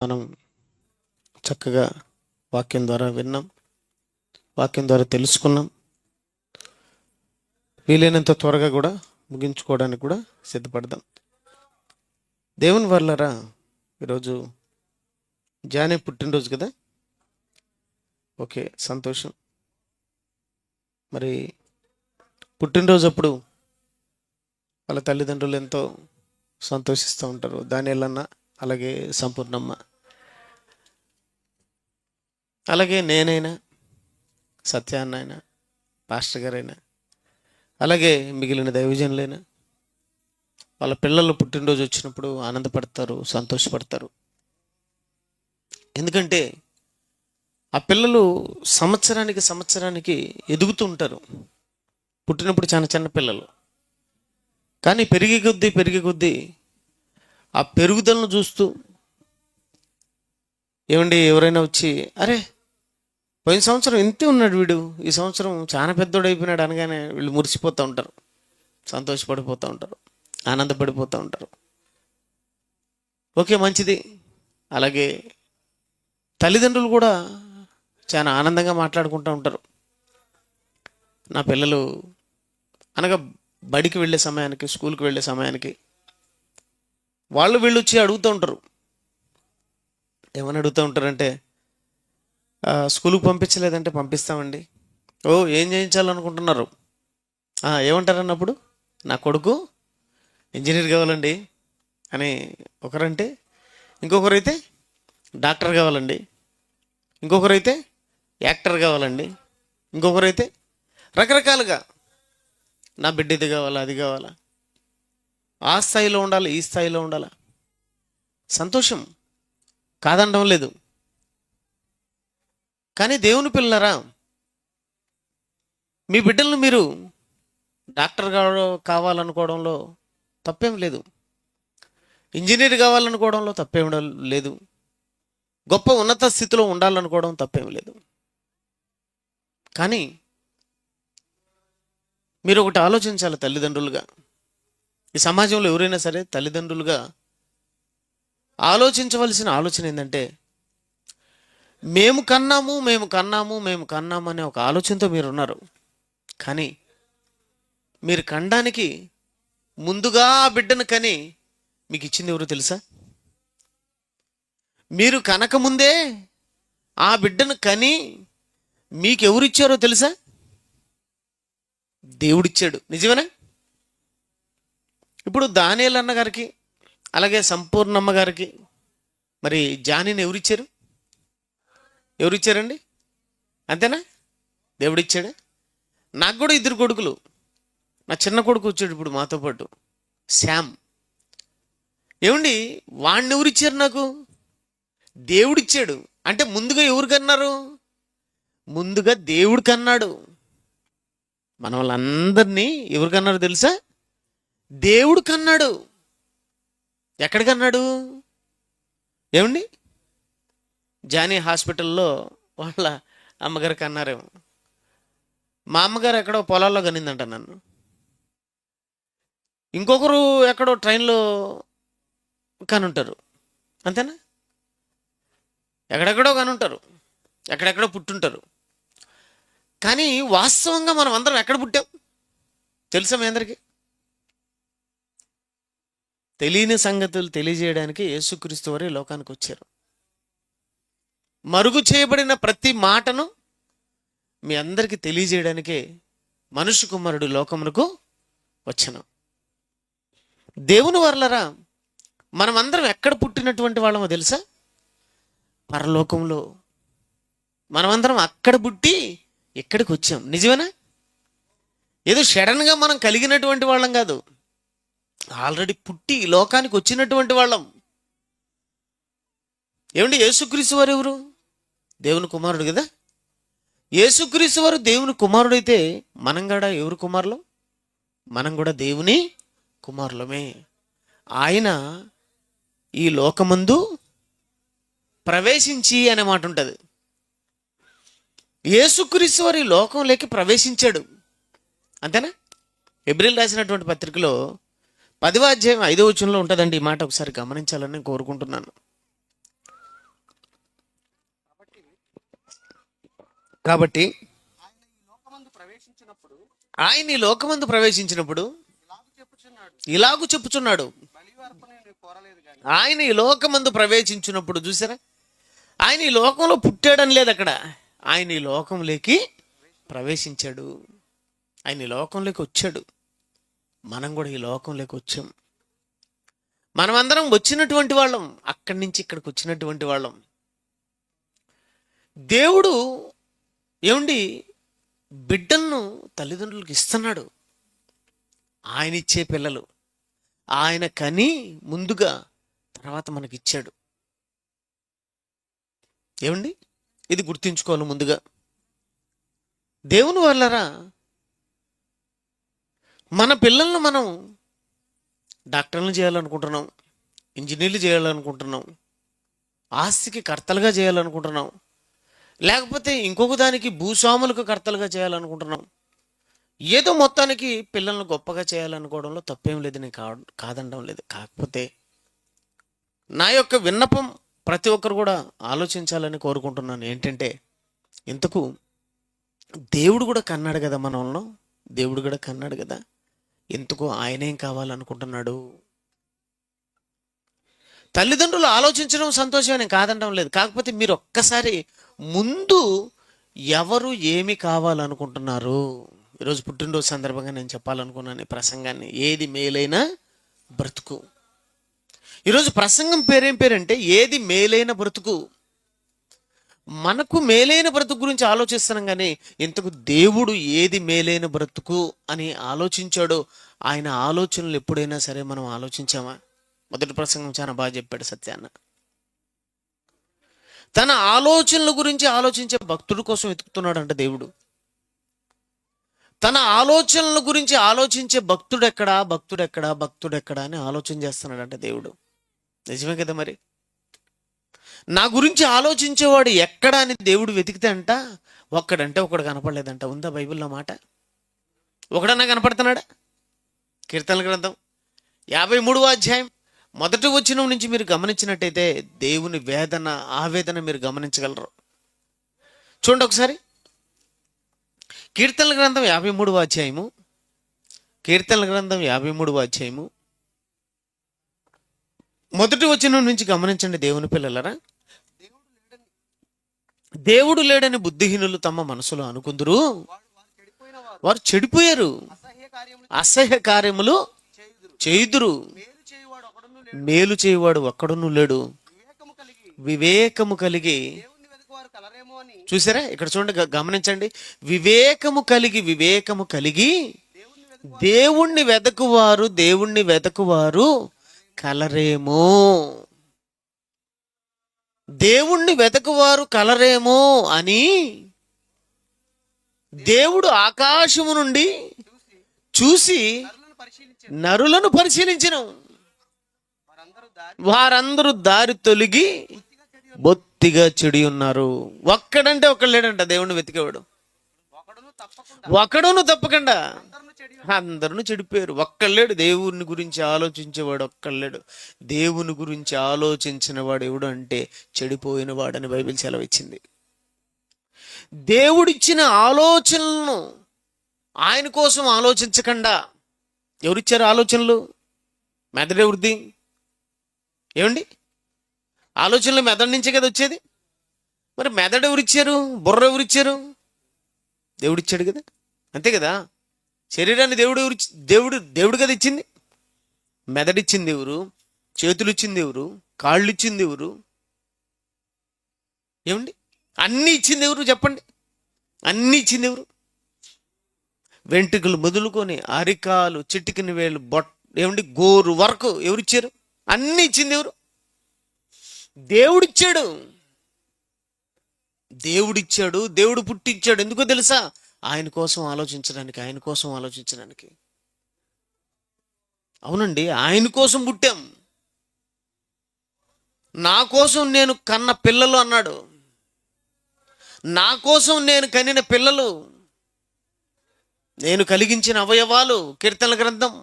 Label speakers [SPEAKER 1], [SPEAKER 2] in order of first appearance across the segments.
[SPEAKER 1] మనం చక్కగా వాక్యం ద్వారా విన్నాం, వాక్యం ద్వారా తెలుసుకున్నాం. వీలైనంత త్వరగా కూడా ముగించుకోవడానికి కూడా సిద్ధపడదాం. దేవుని వర్లరా, ఈరోజు జానే పుట్టినరోజు కదా. ఓకే, సంతోషం. మరి పుట్టినరోజు అప్పుడు వాళ్ళ తల్లిదండ్రులు ఎంతో సంతోషిస్తూ ఉంటారు. దానియల్లన్న, అలాగే సంపూర్ణమ్మ, అలాగే నేనైనా, సత్యాన్నైనా, పాస్టర్ గారైనా, అలాగే మిగిలిన దైవజనులైనా వాళ్ళ పిల్లలు పుట్టినరోజు వచ్చినప్పుడు ఆనందపడతారు, సంతోషపడతారు. ఎందుకంటే ఆ పిల్లలు సంవత్సరానికి ఎదుగుతూ ఉంటారు. పుట్టినప్పుడు చిన్న పిల్లలు, కానీ పెరిగే కొద్దీ ఆ పెరుగుదలను చూస్తూ, ఏమండి ఎవరైనా వచ్చి, అరే పోయిన సంవత్సరం ఇంతే ఉన్నాడు వీడు, ఈ సంవత్సరం చాలా పెద్దోడు అయిపోయినాడు అనగానే వీళ్ళు మురిసిపోతూ ఉంటారు, సంతోషపడిపోతూ ఉంటారు, ఆనందపడిపోతూ ఉంటారు. ఓకే, మంచిది. అలాగే తల్లిదండ్రులు కూడా చాలా ఆనందంగా మాట్లాడుకుంటూ ఉంటారు. నా పిల్లలు అనగా బడికి వెళ్ళే సమయానికి, స్కూల్కి వెళ్ళే సమయానికి వీళ్ళు వచ్చి అడుగుతూ ఉంటారు. ఏమని అడుగుతూ ఉంటారంటే, స్కూల్కి పంపించలేదంటే పంపిస్తామండి. ఓ, ఏం చేయించాలనుకుంటున్నారు? ఏమంటారన్నప్పుడు, నా కొడుకు ఇంజనీర్ కావాలండి అని ఒకరంటే, ఇంకొకరైతే డాక్టర్ కావాలండి, ఇంకొకరైతే యాక్టర్ కావాలండి, ఇంకొకరైతే రకరకాలుగా నా బిడ్డ ఇది కావాలా, అది కావాలా, ఆ స్థాయిలో ఉండాలి, ఈ స్థాయిలో ఉండాలా. సంతోషం, కాదనడం లేదు. కానీ దేవుని పిల్లరా, మీ బిడ్డలను మీరు డాక్టర్ కావాలనుకోవడంలో తప్పేం లేదు, ఇంజనీర్ కావాలనుకోవడంలో తప్పేం లేదు, గొప్ప ఉన్నత స్థితిలో ఉండాలనుకోవడం తప్పేం లేదు. కానీ మీరు ఒకటి ఆలోచించాలి తల్లిదండ్రులుగా. ఈ సమాజంలో ఎవరైనా సరే తల్లిదండ్రులుగా ఆలోచించవలసిన ఆలోచన ఏంటంటే, మేము కన్నాము అనే ఒక ఆలోచనతో మీరు ఉన్నారు. కానీ మీరు కనడానికి ముందుగా ఆ బిడ్డను కని మీకు ఇచ్చింది ఎవరు తెలుసా? మీరు కనకముందే ఆ బిడ్డను కని మీకు ఎవరిచ్చారో తెలుసా? దేవుడిచ్చాడు. నిజమేనా? ఇప్పుడు దానియేలు అన్న గారికి, అలాగే సంపూర్ణమ్మ గారికి మరి జానీని ఎవరిచ్చారండి? అంతేనా? దేవుడిచ్చాడా? నాకు కూడా 2 కొడుకులు. నా చిన్న కొడుకు వచ్చాడు ఇప్పుడు మాతో పాటు, శ్యామ్. ఏమండి, వాడిని ఎవరిచ్చారు? నాకు దేవుడిచ్చాడు. అంటే ముందుగా ఎవరు కన్నారు? ముందుగా దేవుడు కన్నాడు. మన వాళ్ళందరినీ ఎవరు కన్నారు తెలుసా? దేవుడు కన్నాడు. ఎక్కడ కన్నాడు? ఏమండి, జానీ హాస్పిటల్లో వాళ్ళ అమ్మగారు కన్నారేమో. మా అమ్మగారు ఎక్కడో పొలాల్లో కనిందంట నన్ను. ఇంకొకరు ఎక్కడో ట్రైన్లో కనుంటారు. అంతేనా? ఎక్కడెక్కడో కనుంటారు, ఎక్కడెక్కడో పుట్టుంటారు. కానీ వాస్తవంగా మనం అందరం ఎక్కడ పుట్టాం తెలుసా మీ అందరికీ? తెలియని సంగతులు తెలియజేయడానికి యేసుక్రీస్తు వారు లోకానికి వచ్చారు. మరుగు చేయబడిన ప్రతి మాటను మీ అందరికీ తెలియజేయడానికే మనుష్య కుమారుడు లోకమునకు వచ్చాను. దేవుని వర్లరా, మనమందరం ఎక్కడ పుట్టినటువంటి వాళ్ళమో తెలుసా? పరలోకంలో. మనమందరం అక్కడ పుట్టి ఎక్కడికి వచ్చాం. నిజమేనా? ఏదో సడన్గా మనం కలిగినటువంటి వాళ్ళం కాదు, ఆల్రెడీ పుట్టి లోకానికి వచ్చినటువంటి వాళ్ళం. ఏమండి, యేసుక్రీస్తు వారు ఎవరు? దేవుని కుమారుడు కదా. యేసుక్రీస్తు వారు దేవుని కుమారుడైతే మనం కూడా ఎవరు కుమారులం? మనం కూడా దేవుని కుమారులమే. ఆయన ఈ లోకమందు ప్రవేశించి అనే మాట ఉంటుంది. యేసుక్రీస్తు వారు ఈ లోకంలోకి ప్రవేశించాడు. అంతేనా? హెబ్రీయులు రాసినటువంటి పత్రికలో 10వ అధ్యాయం 5వ వచనంలో ఉంటుందండి ఈ మాట. ఒకసారి గమనించాలని కోరుకుంటున్నాను. కాబట్టి
[SPEAKER 2] ఆయన ఈ లోకమందు ప్రవేశించినప్పుడు
[SPEAKER 1] ఆయన ఈ లోకమందు ప్రవేశించినప్పుడు
[SPEAKER 2] ఇలాగ చెప్పుచున్నాడు,
[SPEAKER 1] ఇలాగు చెప్పుచున్నాడు.
[SPEAKER 2] బలియు అర్పణ నేను కోరలేదు గాని
[SPEAKER 1] ఆయన ఈ లోకమందు ప్రవేశించినప్పుడు చూసారా, ఆయన ఈ లోకంలో పుట్టాడని లేదు అక్కడ, ఆయన ఈ లోకంలోకి ప్రవేశించాడు. ఆయన ఈ లోకంలోకి వచ్చాడు. మనం కూడా ఈ లోకంలోకి వచ్చాం. మనమందరం వచ్చినటువంటి వాళ్ళం, అక్కడి నుంచి ఇక్కడికి వచ్చినటువంటి వాళ్ళం. దేవుడు ఏమండి బిడ్డలను తల్లిదండ్రులకు ఇస్తున్నాడు. ఆయన ఇచ్చే పిల్లలు ఆయన కని ముందుగా తర్వాత మనకిచ్చాడు. ఏమండి ఇది గుర్తుంచుకోవాలి ముందుగా. దేవుని వల్లరా మన పిల్లలను మనం డాక్టర్లను చేయాలనుకుంటున్నాం, ఇంజనీర్లు చేయాలనుకుంటున్నాం, ఆస్తికి కర్తలుగా చేయాలనుకుంటున్నాం, లేకపోతే ఇంకొక దానికి భూస్వాములకు కర్తలుగా చేయాలనుకుంటున్నాం. ఏదో మొత్తానికి పిల్లలను గొప్పగా చేయాలనుకోవడంలో తప్పేం లేదు, నేను కాదనడం లేదు. కాకపోతే నా యొక్క విన్నపం ప్రతి ఒక్కరు కూడా ఆలోచించాలని కోరుకుంటున్నాను. ఏంటంటే ఇంతకు దేవుడు కూడా కన్నాడు కదా మనల్ని, దేవుడు కూడా కన్నాడు కదా, ఎందుకు ఆయనేం కావాలనుకుంటున్నాడు? తల్లిదండ్రులు ఆలోచించడం సంతోషమే, నేను కాదనడం లేదు. కాకపోతే మీరు ఒక్కసారి ముందు ఎవరు ఏమి కావాలనుకుంటున్నారు? ఈరోజు పుట్టినరోజు సందర్భంగా నేను చెప్పాలనుకున్నాను ఈ ప్రసంగాన్ని, ఏది మేలైన బ్రతుకు. ఈరోజు ప్రసంగం పేరేం పేరంటే ఏది మేలైన బ్రతుకు. మనకు మేలైన బ్రతుకు గురించి ఆలోచిస్తున్నాం, కానీ ఇంతకు దేవుడు ఏది మేలైన బ్రతుకు అని ఆలోచించాడో ఆయన ఆలోచనలు ఎప్పుడైనా సరే మనం ఆలోచించామా? మొదటి ప్రసంగం చాలా బాగా చెప్పాడు సత్యాన్న. తన ఆలోచనల గురించి ఆలోచించే భక్తుడి కోసం వెతుకుతున్నాడంట దేవుడు. తన ఆలోచనల గురించి ఆలోచించే భక్తుడెక్కడా భక్తుడెక్కడా భక్తుడెక్కడా అని ఆలోచన చేస్తున్నాడంట దేవుడు. నిజమే కదా మరి. నా గురించి ఆలోచించేవాడు ఎక్కడా అని దేవుడు వెతికితే అంట ఒక్కడంటే ఒకడు కనపడలేదంట. ఉందా బైబిల్లో మాట? ఒకడన్నా కనపడుతున్నాడా? కీర్తనల గ్రంథం 53వ అధ్యాయం మొదటి వచనం నుంచి మీరు గమనించినట్టయితే దేవుని వేదన ఆవేదన మీరు గమనించగలరు. చూడండి ఒకసారి. కీర్తనల గ్రంథం 53వ అధ్యాయము, కీర్తనల గ్రంథం 53వ అధ్యాయము మొదటి వచనం నుంచి గమనించండి దేవుని పిల్లలరా. దేవుడు లేడని బుద్ధిహీనులు తమ మనసులో అనుకుందురు, వారు చెడిపోయారు, అసహ్య కార్యములు చేయుదురు, మేలు చేయువాడు ఒక్కడును లేడు, వివేకము కలిగి. చూసారా ఇక్కడ చూడండి, గమనించండి. వివేకము కలిగి దేవుణ్ణి వెదకువారు కలరేమో. దేవుణ్ణి వెతకువారు కలరేమో అని దేవుడు ఆకాశము నుండి చూసి నరులను పరిశీలించిన వారందరూ దారి తొలగి బొత్తిగా చెడి ఉన్నారు. ఒక్కడంటే ఒక్కడు లేడంట దేవుణ్ణి వెతికేవాడు. ఒకడును తప్పకుండా అందరూ చెడిపోయారు. ఒక్కళ్ళేడు దేవుని గురించి ఆలోచించేవాడు, ఒక్కళ్ళేడు. దేవుని గురించి ఆలోచించిన వాడు ఎవడు అంటే చెడిపోయిన వాడని బైబిల్ సెలవిచ్చింది. దేవుడిచ్చిన ఆలోచనలను ఆయన కోసం ఆలోచించకుండా ఎవరిచ్చారు ఆలోచనలు? మెదడు ఎవరిది? ఏమండి, ఆలోచనలు మెదడు నుంచే కదా వచ్చేది. మరి మెదడు ఎవరిచ్చారు? బుర్ర ఎవరిచ్చారు? దేవుడిచ్చాడు కదా, అంతే కదా. శరీరాన్ని దేవుడు కదా ఇచ్చింది. మెదడిచ్చింది ఎవరు? చేతులు ఇచ్చింది ఎవరు? కాళ్ళు ఇచ్చింది ఎవరు? ఏమండి, అన్నీ ఇచ్చింది ఎవరు చెప్పండి? అన్నీ ఇచ్చింది ఎవరు? వెంట్రుకలు మొదలుకొని అరికాలు, చిటికిన వేలు, ఏమండి గోరు వరకు ఎవరిచ్చారు? అన్నీ ఇచ్చింది ఎవరు? దేవుడిచ్చాడు. దేవుడు పుట్టించాడు. ఎందుకో తెలుసా? ఆయన కోసం ఆలోచించడానికి. అవునండి, ఆయన కోసం పుట్టాం. నా కోసం నేను కన్న పిల్లలు అన్నాడు. నా కోసం నేను కనిన పిల్లలు, నేను కలిగించిన అవయవాలు. కీర్తనల గ్రంథం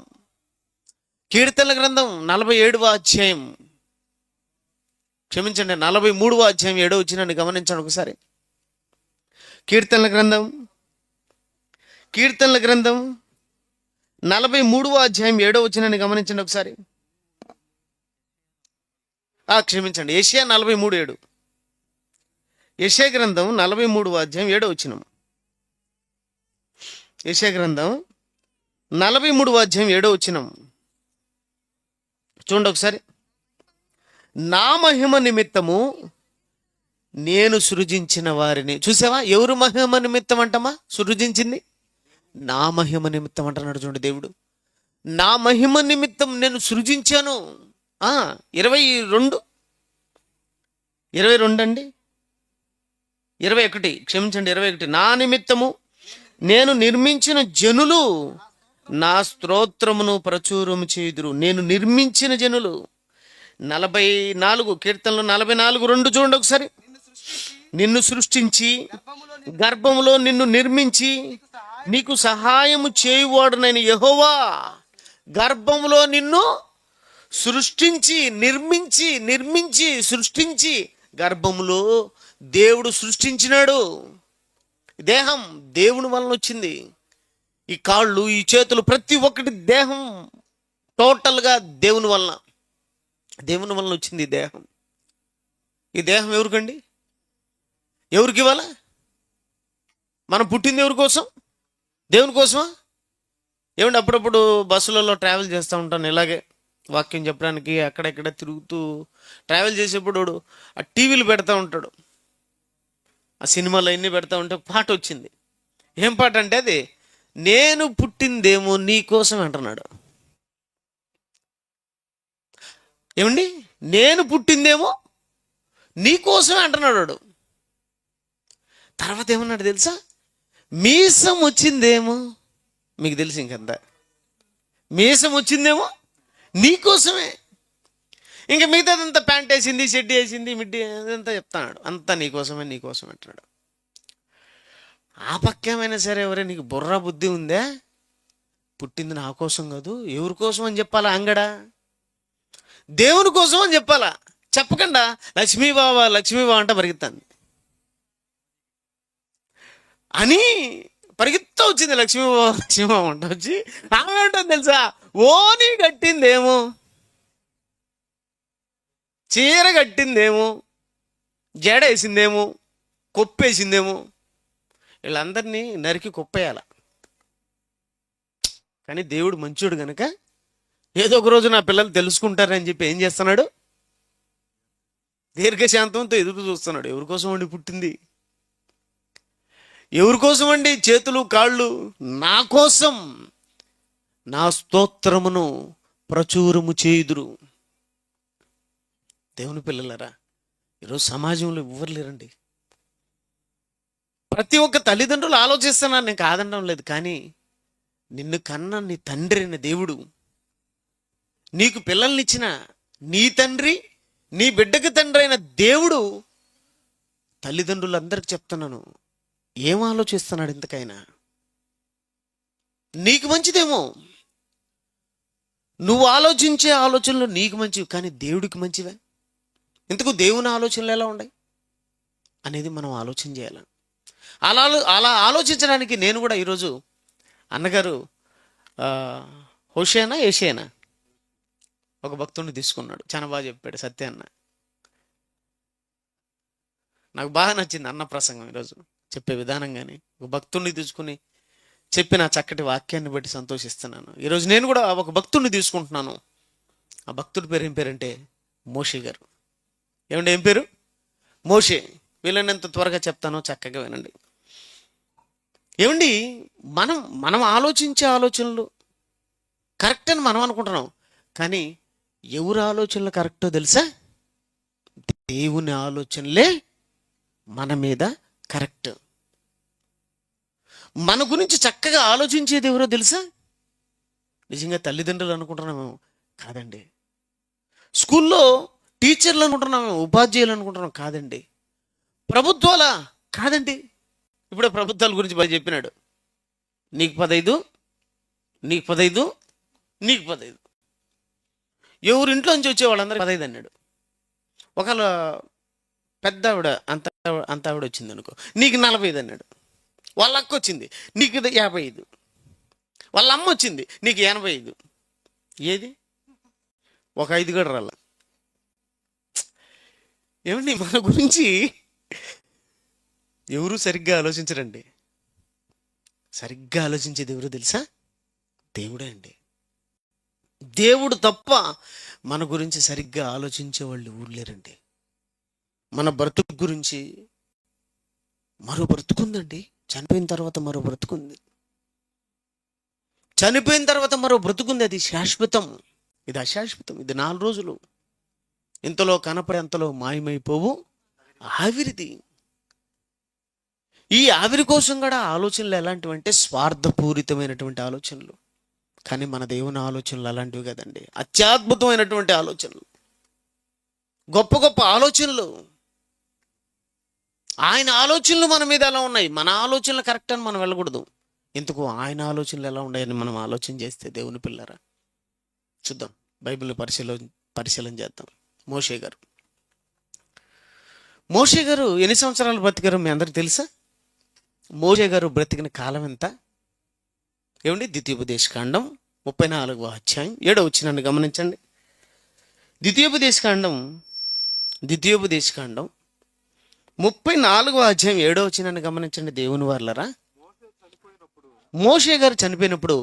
[SPEAKER 1] 47వ అధ్యాయం, క్షమించండి 43వ అధ్యాయం 7వ వచనాన్ని గమనించండి ఒకసారి. కీర్తనల గ్రంథం 43వ అధ్యాయం 7వ వచనాన్ని గమనించండి ఒకసారి. క్షమించండి, యెషయా 43:7. యెషయా గ్రంథం 43వ అధ్యాయం 7వ వచనం. యెషయా గ్రంథం 43వ అధ్యాయం 7వ వచనం చూడండి ఒకసారి. నా మహిమ నిమిత్తము నేను సృజించిన వారిని. చూసావా, ఎవరు మహిమ నిమిత్తం అంటమా సృజించింది? నా మహిమ నిమిత్తం అంటున్నాడు చూడండి దేవుడు. నా మహిమ నిమిత్తం నేను సృజించాను. 22 అండి, 21 క్షమించండి, 21. నా నిమిత్తము నేను నిర్మించిన జనులు నా స్తోత్రమును ప్రచురము చేయుదురు. నేను నిర్మించిన జనులు. 44 కీర్తనలు 44:2 చూడండి ఒకసారి. నిన్ను సృష్టించి గర్భములో నిన్ను నిర్మించి నీకు సహాయము చేయువాడునైన యెహోవా. గర్భములో నిన్ను సృష్టించి నిర్మించి సృష్టించి గర్భములో దేవుడు సృష్టించినాడు. దేహం దేవుని వలన వచ్చింది. ఈ కాళ్ళు, ఈ చేతులు, ప్రతి ఒక్కటి దేహం టోటల్గా దేవుని వలన వచ్చింది ఈ దేహం. ఈ దేహం ఎవరికండి? ఎవరికి ఇవ్వాలా? మనం పుట్టింది ఎవరి కోసం? దేవుని కోసమా? ఏమంటే అప్పుడప్పుడు బస్సులలో ట్రావెల్ చేస్తూ ఉంటాను, ఇలాగే వాక్యం చెప్పడానికి అక్కడెక్కడ తిరుగుతూ ట్రావెల్ చేసేప్పుడు ఆ టీవీలు పెడతా ఉంటాడు. ఆ సినిమాలు అన్నీ పెడతా ఉంటే పాట వచ్చింది. ఏం పాట అంటే అది నేను పుట్టిందేమో నీ కోసం అంటున్నాడు. ఏమండి, నేను పుట్టిందేమో నీ కోసమే అంటున్నాడు వాడు. తర్వాత ఏమన్నాడు తెలుసా? మీసం వచ్చిందేమో, మీకు తెలుసు ఇంకంత, మీసం వచ్చిందేమో నీకోసమే. ఇంకా మిగతాదంతా ప్యాంట్ వేసింది, షర్ట్ వేసింది, మిడ్డీ అదంతా చెప్తాడు. అంతా నీకోసమే అంటున్నాడు. ఆ పక్కేమైనా సరే, ఎవరే నీకు బుర్ర బుద్ధి ఉందే? పుట్టింది నా కోసం కాదు, ఎవరి కోసం అని చెప్పాలా? అంగడా దేవుని కోసం అని చెప్పాలా? చెప్పకుండా లక్ష్మీబావ అంట పరిగెత్తాను అని పరిగెత్తా వచ్చింది. లక్ష్మీబావ అంట వచ్చి ఆమె ఉంటుంది తెలుసా, ఓని కట్టిందేమో, చీర కట్టిందేమో, జడ వేసిందేమో, కొప్పేసిందేమో, వీళ్ళందరినీ నరికి కొప్పేయాల. కానీ దేవుడు మంచోడు కనుక ఏదో ఒక రోజు నా పిల్లలు తెలుసుకుంటారని చెప్పి ఏం చేస్తున్నాడు? దీర్ఘశాంతంతో ఎదురు చూస్తున్నాడు. ఎవరి కోసం అండి పుట్టింది? ఎవరి కోసం అండి చేతులు కాళ్ళు? నా కోసం. నా స్తోత్రమును ప్రచురము చేయుదురు. దేవుని పిల్లలరా, ఈరోజు సమాజంలో ఎవ్వరు లేరండి. ప్రతి ఒక్క తల్లిదండ్రులు ఆలోచిస్తున్నారు, నేను కాదనడం లేదు. కానీ నిన్ను కన్న నీ తండ్రి అయిన దేవుడు, నీకు పిల్లల్నిచ్చిన నీ తండ్రి, నీ బిడ్డకి తండ్రి అయిన దేవుడు తల్లిదండ్రులందరికీ చెప్తున్నాను, ఏం ఆలోచిస్తున్నాడు ఇంతకైనా? నీకు మంచిదేమో, నువ్వు ఆలోచించే ఆలోచనలు నీకు మంచివి, కానీ దేవుడికి మంచివే. ఇంతకు దేవుని ఆలోచనలు ఎలా ఉన్నాయి అనేది మనం ఆలోచన చేయాలి. అలా ఆలోచించడానికి నేను కూడా ఈరోజు అన్నగారు ఏషియానా ఒక భక్తుడిని తీసుకున్నాడు. చాలా బాగా చెప్పాడు సత్య అన్న. నాకు బాగా నచ్చింది అన్న ప్రసంగం ఈరోజు చెప్పే విధానం. కానీ ఒక భక్తుడిని తీసుకుని చెప్పిన చక్కటి వాక్యాన్ని బట్టి సంతోషిస్తున్నాను. ఈరోజు నేను కూడా ఒక భక్తుడిని తీసుకుంటున్నాను. ఆ భక్తుడి పేరు ఏం పేరంటే మోషే గారు. ఏమంటే ఏం పేరు? మోషే. వీళ్ళని త్వరగా చెప్తానో చక్కగా వినండి. ఏమండి, మనం ఆలోచించే ఆలోచనలు కరెక్ట్ అని మనం అనుకుంటున్నాం. కానీ ఎవరి ఆలోచనలు కరెక్టో తెలుసా? దేవుని ఆలోచనలే మన మీద కరెక్ట్. మన గురించి చక్కగా ఆలోచించేది ఎవరో తెలుసా? నిజంగా తల్లిదండ్రులు అనుకుంటున్నామేమో, కాదండి. స్కూల్లో టీచర్లు అనుకుంటున్నాము, ఉపాధ్యాయులు అనుకుంటున్నాం, కాదండి. ప్రభుత్వాలా? కాదండి. ఇప్పుడే ప్రభుత్వాల గురించి బాగా చెప్పినాడు. నీకు 15, నీకు 15, నీకు 15. ఎవరింట్లోంచి వచ్చే వాళ్ళందరూ 15 అన్నాడు. ఒకవేళ పెద్ద ఆవిడ అంత ఆవిడ వచ్చింది అనుకో, నీకు 45 అన్నాడు. వాళ్ళ అక్క వచ్చింది, నీకు 55. వాళ్ళ అమ్మ వచ్చింది, నీకు 85. ఏది ఒక 5 కూడా రాల. ఏమండి, మన గురించి ఎవరు సరిగ్గా ఆలోచించరండి. సరిగ్గా ఆలోచించేది ఎవరు తెలుసా? దేవుడే అండి. దేవుడు తప్ప మన గురించి సరిగ్గా ఆలోచించే వాళ్ళు ఎవరు లేరండి. మన బ్రతుకు గురించి మరో బ్రతుకుందండి. చనిపోయిన తర్వాత మరో బ్రతుకుంది. చనిపోయిన తర్వాత మరో బ్రతుకుంది. అది శాశ్వతం, ఇది అశాశ్వతం. ఇది 4 రోజులు, ఇంతలో కనపడే అంతలో మాయమైపోవు ఆవిరిది. ఈ ఆవిరి కోసం కూడా ఆలోచనలు ఎలాంటివంటే స్వార్థపూరితమైనటువంటి ఆలోచనలు. కానీ మన దేవుని ఆలోచనలు అలాంటివి కదండి. అత్యద్భుతమైనటువంటి ఆలోచనలు, గొప్ప గొప్ప ఆలోచనలు. ఆయన ఆలోచనలు మన మీద ఎలా ఉన్నాయి? మన ఆలోచనలు కరెక్ట్ అని మనం వెళ్ళకూడదు. ఎందుకు ఆయన ఆలోచనలు ఎలా ఉన్నాయని మనం ఆలోచన చేస్తే దేవుని పిల్లరా, చూద్దాం. బైబిల్ పరిశీలన చేద్దాం. మోషే గారు ఎన్ని సంవత్సరాలు బ్రతికారో మీ అందరికి తెలుసా? మోషే గారు బ్రతికిన కాలం ఎంత? ఏమండి, ద్వితీయోపదేశకాండం 34వ అధ్యాయం 7వ వచనాన్ని గమనించండి. ద్వితీయోపదేశకాండం 34వ అధ్యాయం 7వ వచనాన్ని గమనించండి. దేవుని వారలరా, మోషే గారు చనిపోయినప్పుడు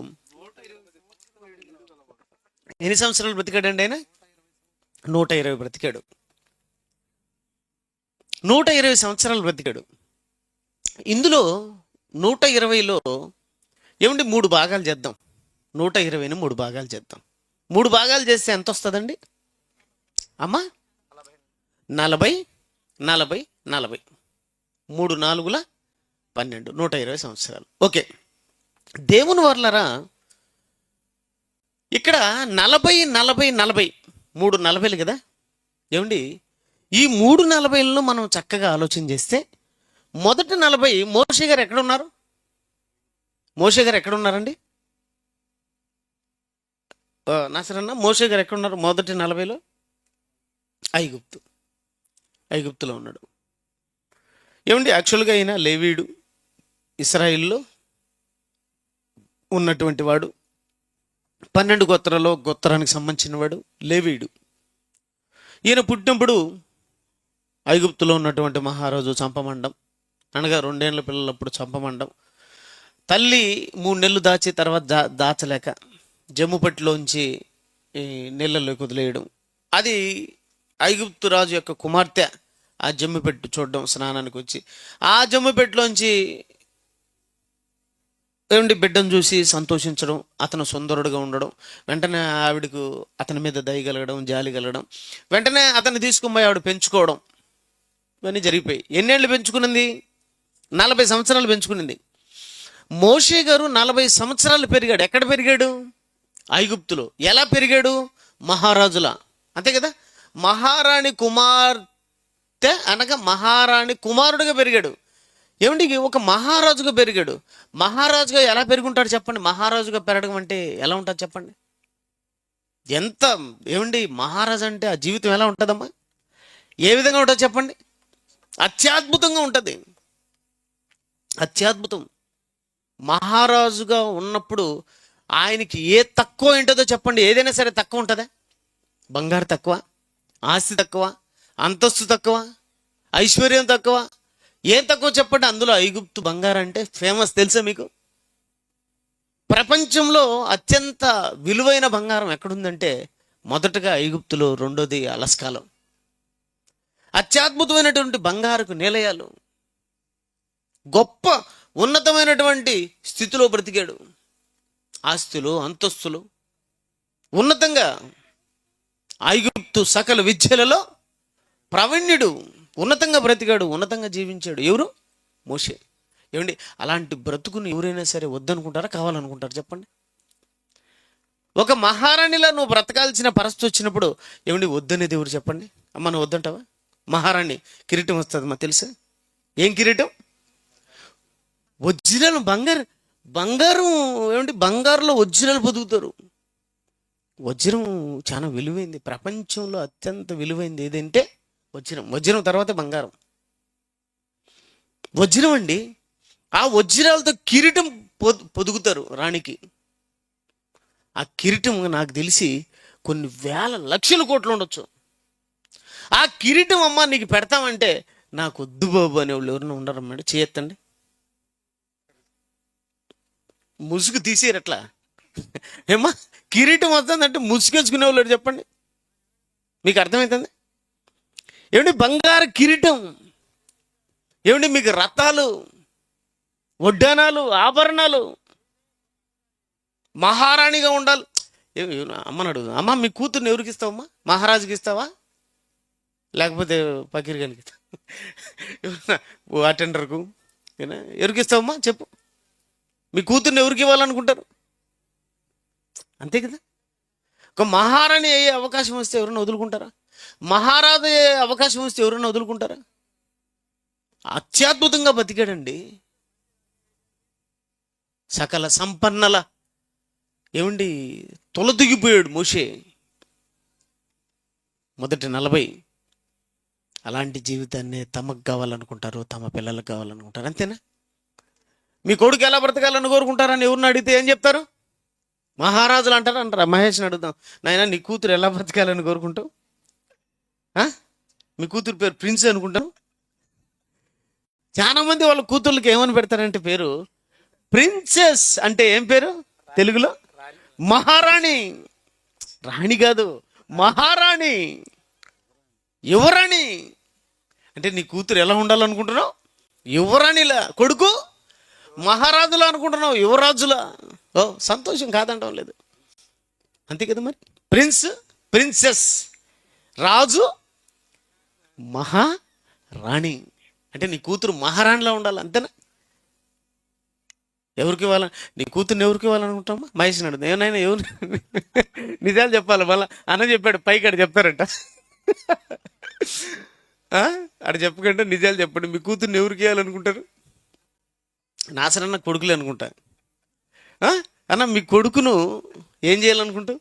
[SPEAKER 1] ఎన్ని సంవత్సరాలు బ్రతికాడండి ఆయన? 120 బ్రతికాడు. 120 సంవత్సరాలు బ్రతికాడు. ఇందులో 120లో ఏమండి 3 భాగాలు చేద్దాం. 120ని 3 భాగాలు చేద్దాం. 3 భాగాలు చేస్తే ఎంత వస్తుందండి అమ్మా? 40 40 40 3 4 12 120 సంవత్సరాలు. ఓకే, దేవుని వర్లరా, ఇక్కడ 40 40 40 3 40లు కదా. ఏమండి, ఈ 3 40లను మనం చక్కగా ఆలోచన చేస్తే, మొదటి 40 మోషే గారు ఎక్కడున్నారు? మోషే గారు ఎక్కడున్నారండి? నాసరన్న, మోషే గారు ఎక్కడున్నారు మొదటి 40లో? ఐగుప్తులో ఉన్నాడు. ఏమండి, యాక్చువల్గా అయినా లేవీయుడు, ఇశ్రాయిల్లో ఉన్నటువంటి వాడు, 12 గోత్రానికి సంబంధించిన వాడు లేవీయుడు. ఈయన పుట్టినప్పుడు ఐగుప్తులో ఉన్నటువంటి మహారాజు చంపమండం, అనగా 2 ఏళ్ల పిల్లలప్పుడు చంపమండం. తల్లి 3 నెలలు దాచి తర్వాత దాచలేక జమ్ముపట్టిలోంచి నీళ్ళలోకి వదిలేయడం. అది ఐగుప్తు రాజు యొక్క కుమార్తె ఆ జమ్ముపెట్టు చూడడం, స్నానానికి వచ్చి ఆ జమ్ముపెట్టులోంచి ఏమండి బిడ్డను చూసి సంతోషించడం, అతను సుందరుడుగా ఉండడం, వెంటనే ఆవిడకు అతని మీద దయగలగడం, జాలి కలగడం, వెంటనే అతన్ని తీసుకుపోయి ఆవిడ పెంచుకోవడం, ఇవన్నీ జరిగిపోయి ఎన్నేళ్ళు పెంచుకున్నది? 40 సంవత్సరాలు పెంచుకునింది. మోషే గారు 40 సంవత్సరాలు పెరిగాడు. ఎక్కడ పెరిగాడు? ఐగుప్తులో. ఎలా పెరిగాడు? మహారాజులా, అంతే కదా. మహారాణి కుమార్తె అనగా మహారాణి కుమారుడుగా పెరిగాడు. ఏమండి, ఒక మహారాజుగా పెరిగాడు. మహారాజుగా ఎలా పెరుగుంటాడు చెప్పండి? మహారాజుగా పెరగడం అంటే ఎలా ఉంటుంది చెప్పండి? ఎంత ఏమండి, మహారాజు అంటే ఆ జీవితం ఎలా ఉంటుందమ్మా? ఏ విధంగా ఉంటుంది చెప్పండి? అత్యద్భుతంగా ఉంటుంది. అత్యద్భుతం. మహారాజుగా ఉన్నప్పుడు ఆయనకి ఏ తక్కువ ఏంటో చెప్పండి? ఏదైనా సరే తక్కువ ఉంటుందా? బంగారు తక్కువ, ఆస్తి తక్కువ, అంతస్తు తక్కువ, ఐశ్వర్యం తక్కువ, ఏం తక్కువ చెప్పండి? అందులో ఐగుప్తు బంగారు అంటే ఫేమస్, తెలుసా మీకు? ప్రపంచంలో అత్యంత విలువైన బంగారం ఎక్కడుందంటే మొదటగా ఐగుప్తులో, రెండోది అలస్కాలో. అత్యద్భుతమైనటువంటి బంగారుకు నిలయాలు, గొప్ప ఉన్నతమైనటువంటి స్థితిలో బ్రతికాడు. ఆస్తులు, అంతస్తులు ఉన్నతంగా. ఐగుప్తు సకల విద్యలలో ప్రావీణ్యుడు, ఉన్నతంగా బ్రతికాడు, ఉన్నతంగా జీవించాడు. ఎవరు? మోషే. ఏమండి, అలాంటి బ్రతుకుని ఎవరైనా సరే వద్దనుకుంటారా, కావాలనుకుంటారా చెప్పండి? ఒక మహారాణిలా నువ్వు బ్రతకాల్సిన పరిస్థితి వచ్చినప్పుడు ఏమండి వద్దనేది ఎవరు చెప్పండి? అమ్మ, నువ్వు వద్దంటావా? మహారాణి కిరీటం వస్తుందమ్మా, తెలుసా? ఏం కిరీటం? ఒరిజినల్ బంగారం. ఏమంటే బంగారులో ఒరిజినల్ బతుకుతారు. వజ్రం చాలా విలువైంది. ప్రపంచంలో అత్యంత విలువైంది ఏదంటే వజ్రం తర్వాత బంగారం. వజ్రం అండి. ఆ వజ్రాలతో కిరీటం పొదుగుతారు రాణికి. ఆ కిరీటం నాకు తెలిసి కొన్ని వేల లక్షల కోట్లు ఉండొచ్చు. ఆ కిరీటం అమ్మ నీకు పెడతామంటే నాకు వద్దు బాబు అనేవాళ్ళు ఎవరైనా ఉండరమ్మండి? చేయొద్దండి. ముసుగు తీసేరు అట్లా. ఏమ్మా కిరీటం వస్తుందంటే ముసుగేసుకునే వాళ్ళు చెప్పండి, మీకు అర్థమవుతుంది? ఏమండి బంగారు కిరీటం, ఏమండి మీకు రథాలు, వడ్డానాలు, ఆభరణాలు, మహారాణిగా ఉండాలి. అమ్మని అడుగు, అమ్మ మీ కూతుర్ని ఎవరికి ఇస్తావమ్మా? మహారాజుకి ఇస్తావా లేకపోతే పకీర్గానికి ఇస్తావా? అటెండర్కు ఎవరికి ఇస్తావమ్మా చెప్పు? మీ కూతుర్ని ఎవరికి ఇవ్వాలనుకుంటారు? అంతే కదా. ఒక మహారాణి అయ్యే అవకాశం వస్తే ఎవరైనా వదులుకుంటారా? మహారాజు అయ్యే అవకాశం వస్తే ఎవరైనా వదులుకుంటారా? అత్యద్భుతంగా బతికాడండి. సకల సంపన్నల ఏమండి తొలదిగిపోయాడు మోషే. మొదటి 40 అలాంటి జీవితాన్ని తమకు కావాలనుకుంటారు, తమ పిల్లలకు కావాలనుకుంటారు. అంతేనా? మీ కొడుకు ఎలా బ్రతకాలని కోరుకుంటారని ఎవరిని అడిగితే ఏం చెప్తారు? మహారాజులు అంటారా? మహేష్ని అడుగుదాం, నాయన నీ కూతురు ఎలా బ్రతకాలని కోరుకుంటావు? మీ కూతురు పేరు ప్రిన్స్ అనుకుంటాను. చాలా మంది వాళ్ళ కూతుర్లకి ఏమని పెడతారంటే పేరు ప్రిన్సెస్. అంటే ఏం పేరు తెలుగులో? మహారాణి. రాణి కాదు, మహారాణి, యువరాణి. అంటే నీ కూతురు ఎలా ఉండాలనుకుంటున్నావు? యువరాణిలా. కొడుకు మహారాజులా అనుకుంటున్నావు, యువరాజులా. ఓ సంతోషం, కాదంటాం లేదు. అంతే కదా మరి. ప్రిన్స్, ప్రిన్సెస్, రాజు, మహారాణి. అంటే నీ కూతురు మహారాణిలా ఉండాలి. అంతేనా? ఎవరికి ఇవ్వాల? నీ కూతుర్ని ఎవరికి ఇవ్వాలనుకుంటామా? మహేష్ని అడుగుతాం, ఏమైనా ఎవరు నిజాలు చెప్పాలి. మళ్ళీ అన్న చెప్పాడు పైకి అక్కడ చెప్తారంట. అక్కడ చెప్పకంటే నిజాలు చెప్పండి. మీ కూతుర్ని ఎవరికి ఇవ్వాలనుకుంటారు? నాసరన్న కొడుకులే అనుకుంటా. అన్న మీ కొడుకును ఏం చేయాలనుకుంటావు?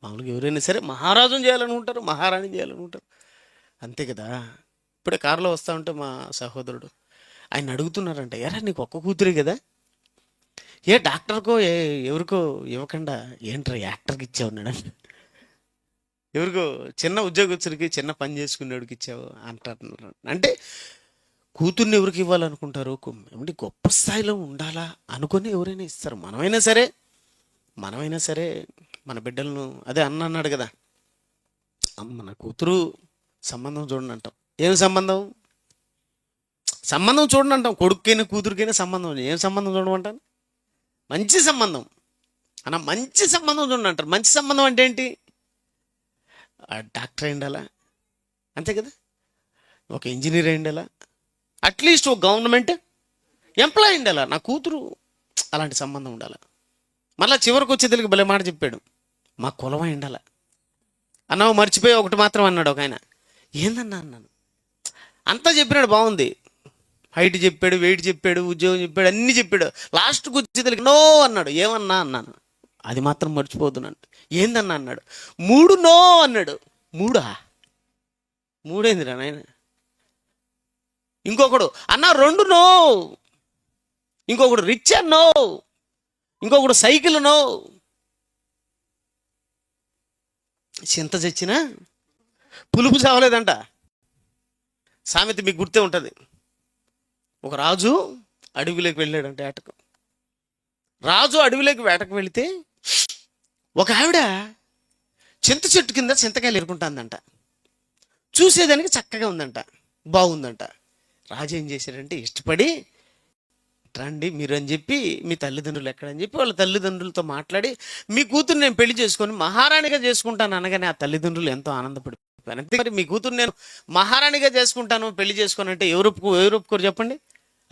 [SPEAKER 1] మామూలుగా ఎవరైనా సరే మహారాజుని చేయాలనుకుంటారు, మహారాణి చేయాలనుకుంటారు. అంతే కదా. ఇప్పుడే కారులో వస్తూ ఉంటే మా సహోదరుడు ఆయన అడుగుతున్నారంట, ఎరా నీకు ఒక్క కూతురే కదా, ఏ డాక్టర్కో ఎవరికో ఇవ్వకుండా ఏంట్రా యాక్టర్కి ఇచ్చావు అన్నాడు. ఎవరికో చిన్న ఉద్యోగస్తుడికి, చిన్న పని చేసుకునేవాడికి ఇచ్చావు అంటారు. అంటే కూతుర్ని ఎవరికి ఇవ్వాలనుకుంటారు? ఏమంటే గొప్ప స్థాయిలో ఉండాలా అనుకొని ఎవరైనా ఇస్తారు. మనమైనా సరే మన బిడ్డలను అదే అన్నాడు కదా, మన కూతురు సంబంధం చూడండి అంటాం. ఏం సంబంధం? సంబంధం చూడండి అంటాం. కొడుకైనా కూతురికైనా సంబంధం. ఏం సంబంధం చూడమంటాను? మంచి సంబంధం అన్న, మంచి సంబంధం చూడండి అంటారు. మంచి సంబంధం అంటే ఏంటి? డాక్టర్ అయి ఉండాలా, అంతే కదా. ఒక ఇంజనీర్ అయి ఉండాలా, అట్లీస్ట్ ఒక గవర్నమెంట్ ఎంప్లాయ్ ఉండాలా. నా కూతురు అలాంటి సంబంధం ఉండాలి. మళ్ళీ చివరికి వచ్చే తెలుగు భలే మాట చెప్పాడు, మా కులం అయి ఉండాలా. అన్నావు మర్చిపోయి ఒకటి మాత్రం అన్నాడు ఒక ఆయన. ఏందన్నా అన్నాను. అంతా చెప్పినాడు, బాగుంది. హైట్ చెప్పాడు, వెయిట్ చెప్పాడు, ఉద్యోగం చెప్పాడు, అన్నీ చెప్పాడు. లాస్ట్కి వచ్చే తెలుగు నో అన్నాడు. ఏమన్నా అన్నాను, అది మాత్రం మర్చిపోతున్నాను. ఏందన్నా అన్నాడు. 3 నో అన్నాడు. 3 3 నాయన. ఇంకొకడు అన్న 2 నో, ఇంకొకడు రిచ్ నో, ఇంకొకడు సైకిల్ నో. చింత చచ్చినా పులుపు చావలేదంట. సామెత మీకు గుర్తే ఉంటుంది. ఒక రాజు అడవిలోకి వెళ్ళాడంట వేటకు. రాజు అడవిలోకి వేటకు వెళితే ఒక ఆవిడ చింత చెట్టు కింద చింతకాయలు ఎరుకుంటుందంట. చూసేదానికి చక్కగా ఉందంట, బాగుందంట. రాజు ఏం చేశాడంటే ఇష్టపడి రండి మీరు అని చెప్పి, మీ తల్లిదండ్రులు ఎక్కడని చెప్పి వాళ్ళ తల్లిదండ్రులతో మాట్లాడి, మీ కూతురు నేను పెళ్లి చేసుకొని మహారాణిగా చేసుకుంటాను అనగానే ఆ తల్లిదండ్రులు ఎంతో ఆనందపడిపోయారు. అంతే మరి మీ కూతురు నేను మహారాణిగా చేసుకుంటాను పెళ్లి చేసుకొని అంటే ఎవరు ఒప్పుకోరు చెప్పండి?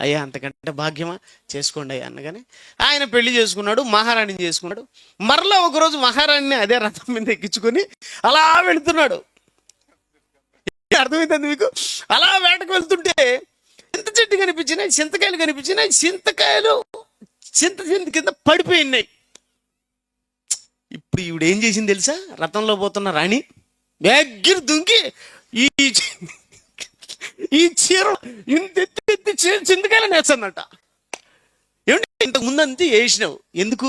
[SPEAKER 1] అయ్యా అంతకంటే భాగ్యమా, చేసుకోండి అయ్యా అనగానే ఆయన పెళ్లి చేసుకున్నాడు, మహారాణిని చేసుకున్నాడు. మరలా ఒకరోజు మహారాణిని అదే రథం మీద ఎక్కించుకొని అలా వెళుతున్నాడు. అర్థమైంది మీకు? అలా వేటకు వెళ్తుంటే చింత చెట్టు కనిపించినాయి, చింతకాయలు కనిపించినాయి. చింతకాయలు చింత కింద పడిపోయినాయి. ఇప్పుడు ఈవిడ ఏం చేసింది తెలుసా? రథంలో పోతున్న రాణి దగ్గర దుంకి ఈ ఈ చీర ఇంత ఎత్తి చింతకాయలు నేర్చన్నట. ఏమంటే ఇంతకు ముందు అంతే వేసినావు, ఎందుకు?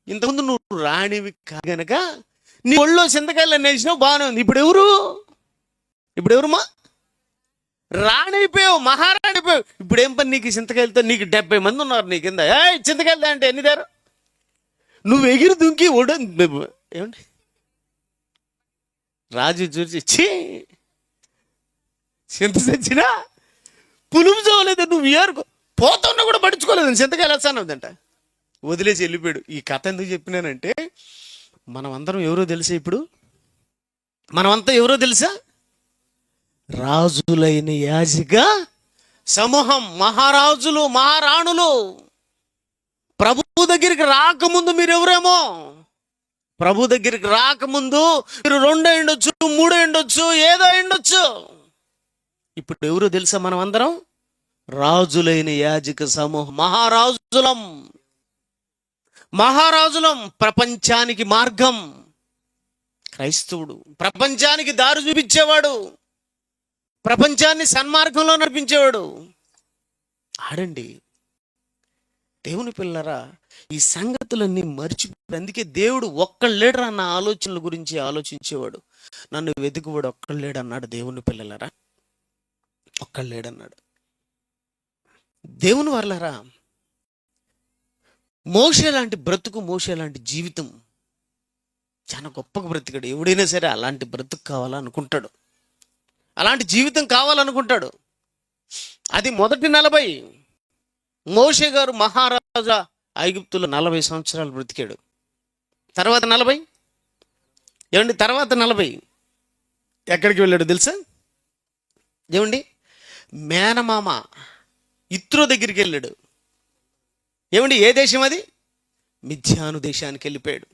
[SPEAKER 1] ఇంతకుముందు నువ్వు రాణివి కాగనక నీ ఒళ్ళో చింతకాయలు నేసినావు, బాగానే ఉంది. ఇప్పుడు ఎవరుమా? రాణిపోయావు, మహారాణి అయిపోయావు. ఇప్పుడు ఏం పని నీకు చింతకాయలతో? నీకు 70 మంది ఉన్నారు నీ కింద. చింతకాయలు అంటే ఎన్ని దారు? నువ్వు ఎగిరి దుంకి ఏమండి రాజు చూసి చింత తెచ్చినా పులుపు చూడలేదు, నువ్వు ఏరుకో పోతున్నా కూడా పట్టించుకోలేదు. చింతకాయలు వచ్చానంట, వదిలేసి వెళ్ళిపోయాడు. ఈ కథ ఎందుకు చెప్పినానంటే, మనం అందరం ఎవరో తెలుసా? ఇప్పుడు మనమంతా ఎవరో తెలుసా? రాజులైన యాజక సమూహం, మహారాజులు మహారాణులు. ప్రభు దగ్గరికి రాకముందు మీరు ఎవరేమో, ప్రభు దగ్గరికి రాకముందు మీరు 2 అయ్యుండొచ్చు, 3 అయ్యుండొచ్చు, ఏదో అయ్యుండొచ్చు. ఇప్పుడు ఎవరో తెలుసా? మనం అందరం రాజులైన యాజక సమూహం, మహారాజులం. ప్రపంచానికి మార్గం క్రైస్తవుడు, ప్రపంచానికి దారి చూపించేవాడు, ప్రపంచాన్ని సన్మార్గంలో నడిపించేవాడు ఆడండి. దేవుని పిల్లరా, ఈ సంగతులన్నీ మర్చిపోయి, అందుకే దేవుడు ఒక్కళ్ళేడరా నా ఆలోచనల గురించి ఆలోచించేవాడు, నన్ను వెతుకువాడు ఒక్కళ్ళేడన్నాడు. దేవుని పిల్లలరా, ఒక్కళ్ళేడన్నాడు. దేవుని వర్లరా, మోషే లాంటి బ్రతుకు, మోషే లాంటి జీవితం చాలా గొప్పగా బ్రతికాడు. ఎవడైనా సరే అలాంటి బ్రతుకు కావాలనుకుంటాడు, అలాంటి జీవితం కావాలనుకుంటాడు. అది మొదటి 40. మోషే గారు మహారాజా ఐగుప్తులో 40 సంవత్సరాలు బ్రతికాడు. తర్వాత 40 ఏమండి, తర్వాత 40 ఎక్కడికి వెళ్ళాడు తెలుసా? ఏమండి, మేనమామ ఇత్రో దగ్గరికి వెళ్ళాడు. ఏమండి, ఏ దేశం అది? మిథ్యాను దేశానికి వెళ్ళిపోయాడు.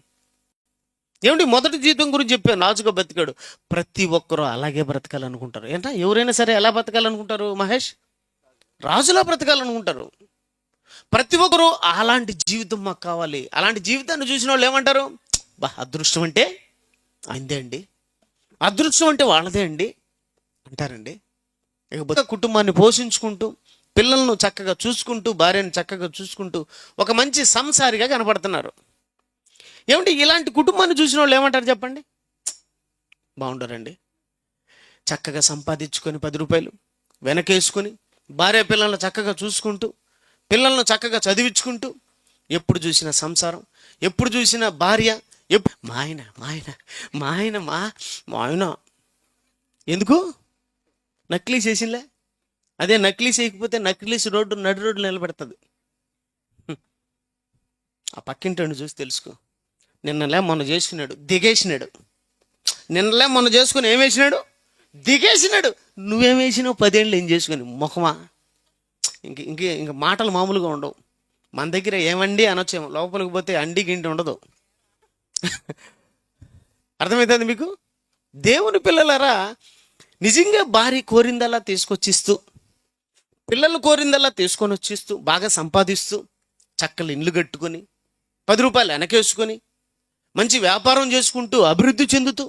[SPEAKER 1] ఏమండి, మొదటి జీవితం గురించి చెప్పాను, రాజుగా బ్రతికాడు. ప్రతి ఒక్కరూ అలాగే బ్రతకాలనుకుంటారు. ఏంటా, ఎవరైనా సరే ఎలా బ్రతకాలనుకుంటారు మహేష్? రాజులా బ్రతకాలనుకుంటారు. ప్రతి ఒక్కరూ అలాంటి జీవితం మాకు కావాలి. అలాంటి జీవితాన్ని చూసిన వాళ్ళు ఏమంటారు? అదృష్టం అంటే ఆయనదే అండి, అదృష్టం అంటే వాళ్ళదే అండి అంటారండి. ఇక కుటుంబాన్ని పోషించుకుంటూ, పిల్లలను చక్కగా చూసుకుంటూ, భార్యను చక్కగా చూసుకుంటూ ఒక మంచి సంసారిగా కనపడుతున్నారు. ఏమంటే ఇలాంటి కుటుంబాన్ని చూసిన వాళ్ళు ఏమంటారు చెప్పండి? బాగుంటారండి. చక్కగా సంపాదించుకొని 10 రూపాయలు వెనకేసుకొని, భార్య పిల్లలను చక్కగా చూసుకుంటూ, పిల్లలను చక్కగా చదివించుకుంటూ, ఎప్పుడు చూసిన సంసారం, ఎప్పుడు చూసిన భార్య, మా ఆయన ఎందుకు నక్లీస్ వేసింలే? అదే నక్లీస్ వేయకపోతే నక్లీస్ నడి రోడ్డు నిలబెడుతుంది. ఆ పక్కింటోని చూసి తెలుసుకో. నిన్నలే మొన్న చేసుకున్నాడు, దిగేసినాడు. నిన్నలే మొన్న చేసుకుని ఏం వేసినాడు? దిగేసినాడు. నువ్వేం వేసినావు 10 ఏళ్ళు ఏం చేసుకుని? మొహమా. ఇంక మాటలు మామూలుగా ఉండవు. మన దగ్గర ఏమండి అనొచ్చేమో, లోపలికి పోతే అండి గింటి ఉండదు. అర్థమవుతుంది మీకు? దేవుని పిల్లలరా, నిజంగా భార్య కోరిందల్లా తీసుకొచ్చిస్తూ, పిల్లలు కోరిందల్లా తీసుకొని వచ్చిస్తూ, బాగా సంపాదిస్తూ, చక్కలు ఇండ్లు కట్టుకొని, 10 రూపాయలు వెనకేసుకొని, మంచి వ్యాపారం చేసుకుంటూ, అభివృద్ధి చెందుతూ,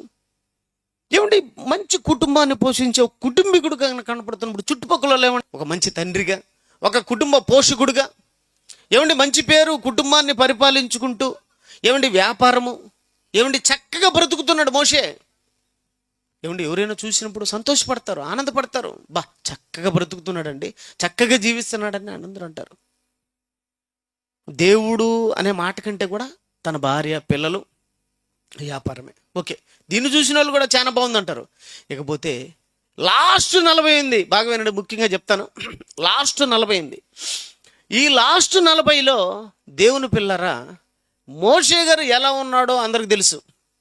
[SPEAKER 1] ఏమండి మంచి కుటుంబాన్ని పోషించే ఒక కుటుంబీకుడుగా కనపడుతున్నప్పుడు, చుట్టుపక్కల ఏమండి ఒక మంచి తండ్రిగా, ఒక కుటుంబ పోషకుడుగా, ఏమండి మంచి పేరు, కుటుంబాన్ని పరిపాలించుకుంటూ, ఏమండి వ్యాపారము, ఏమండి చక్కగా బ్రతుకుతున్నాడు మోషే. ఏమండి ఎవరైనా చూసినప్పుడు సంతోషపడతారు, ఆనందపడతారు. చక్కగా బ్రతుకుతున్నాడండి, చక్కగా జీవిస్తున్నాడని ఆనందం అంటారు. దేవుడు అనే మాట కంటే కూడా తన భార్య, పిల్లలు, వ్యాపారమే. ఓకే, దీన్ని చూసిన వాళ్ళు కూడా చాలా బాగుందంటారు. ఇకపోతే లాస్ట్ 40 అయింది. బాగా వినండి, ముఖ్యంగా చెప్తాను. లాస్ట్ 40 అయింది. ఈ లాస్ట్ 40లో దేవుని పిల్లరా, మోషే గారు ఎలా ఉన్నాడో అందరికి